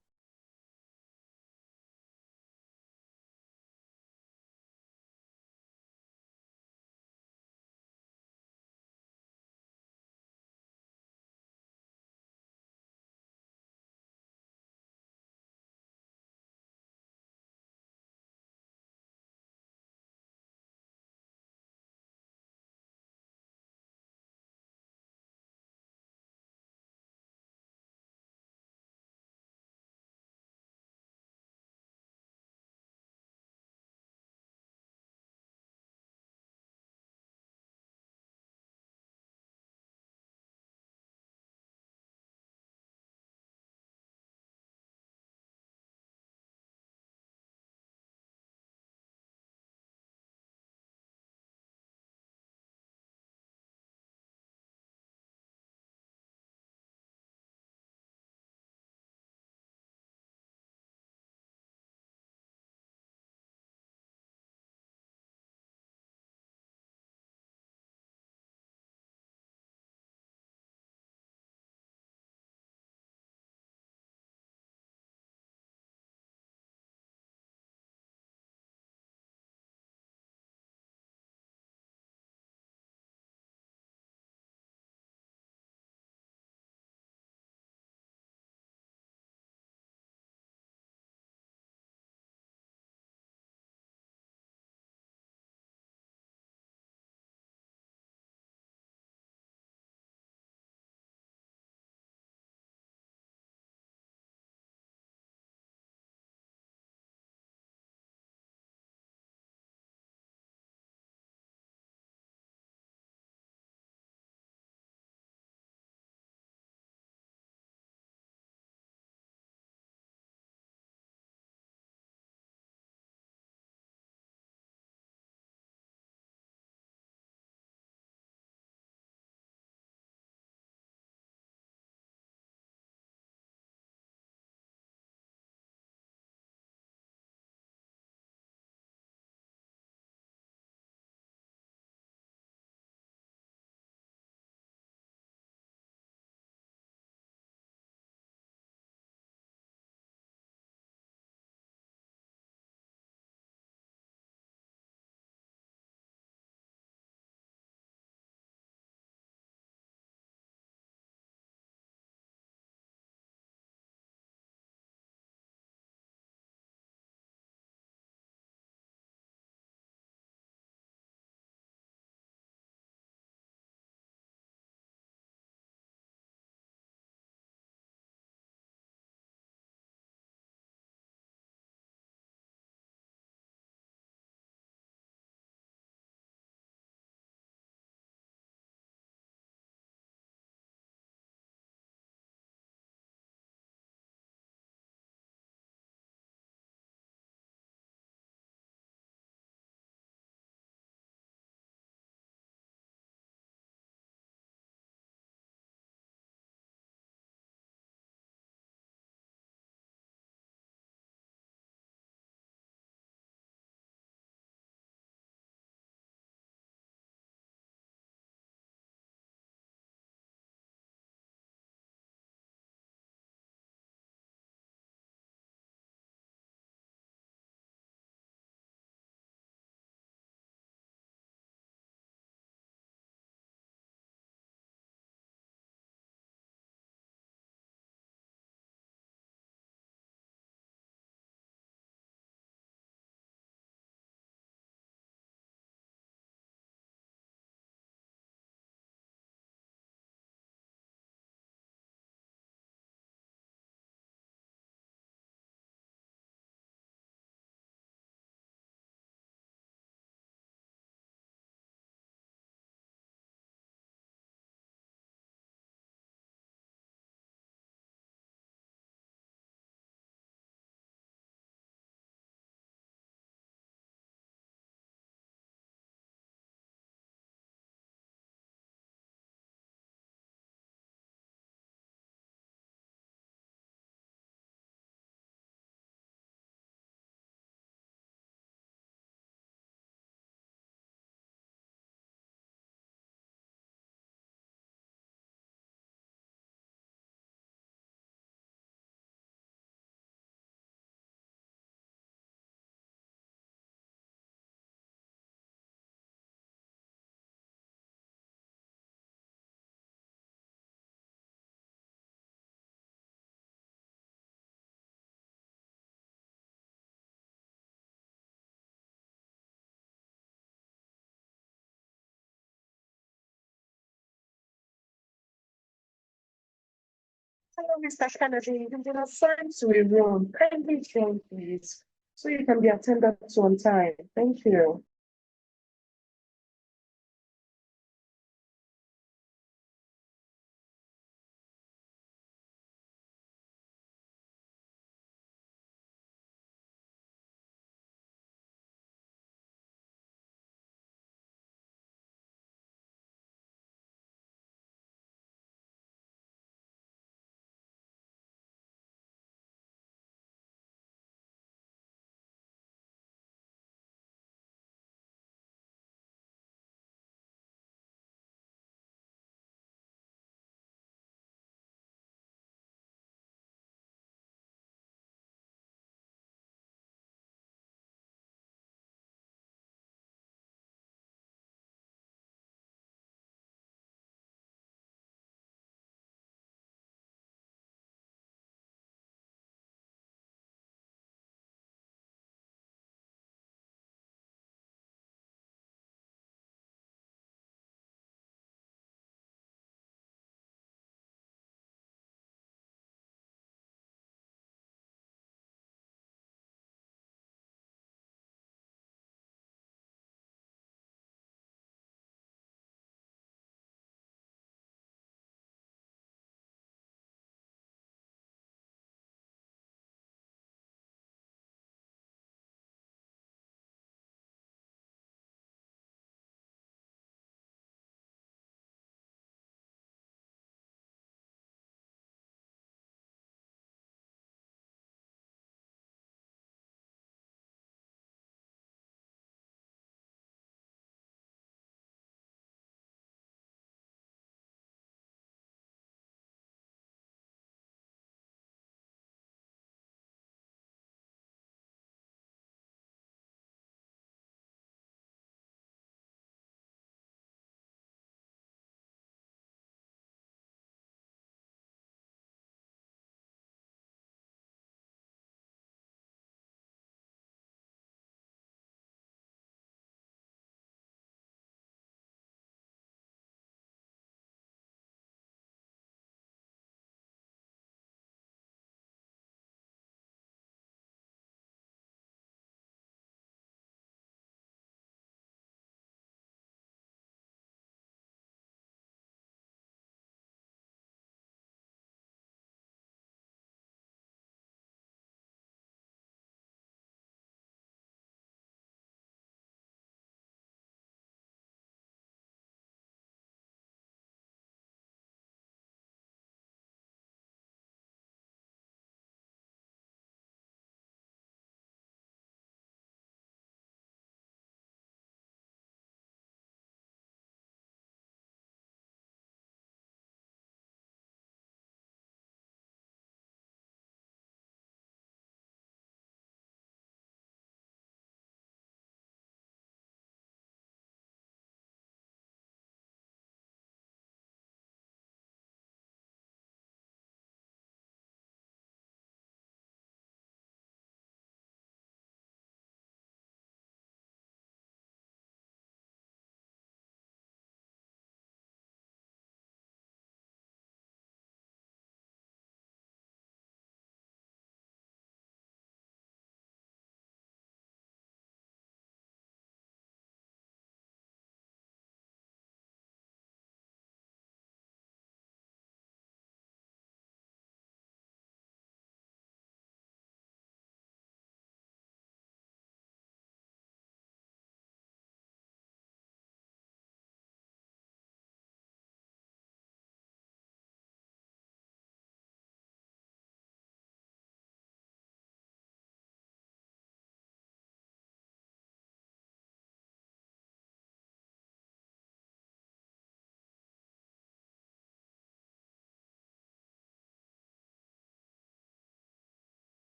Hello, Mr. Kennedy. You've been assigned to a room. Kindly join, please, so you can be attended to on time. Thank you.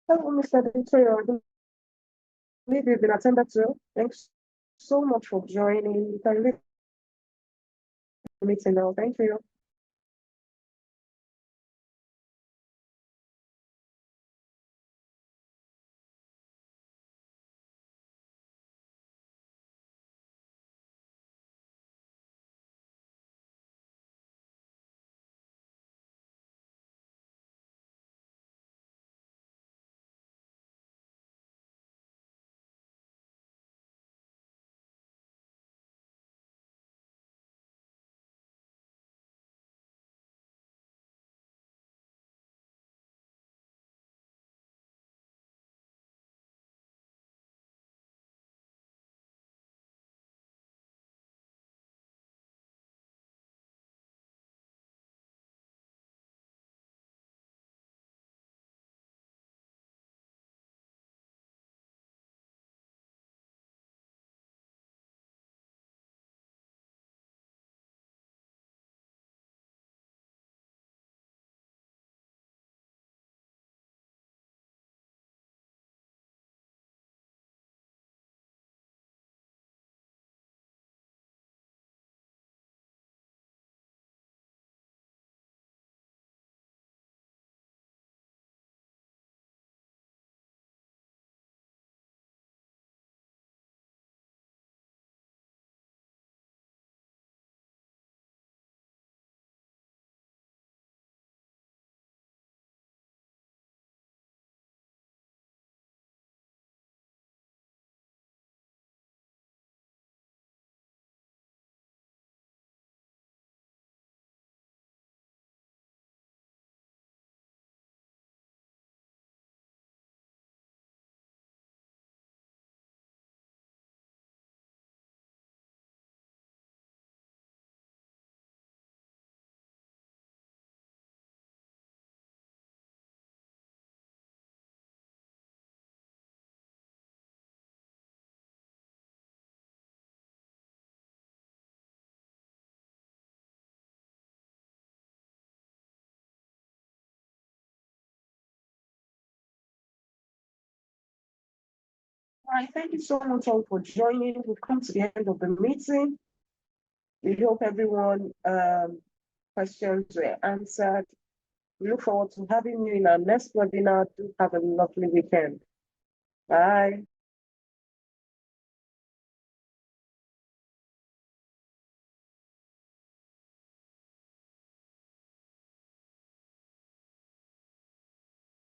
Hello, Mr. Victoria. I believe you've been attended to. Thanks so much for joining. You can leave the meeting now. Thank you. All right, thank you so much all for joining. We've come to the end of the meeting. We hope everyone questions were answered. We look forward to having you in our next webinar. Do have a lovely weekend. Bye.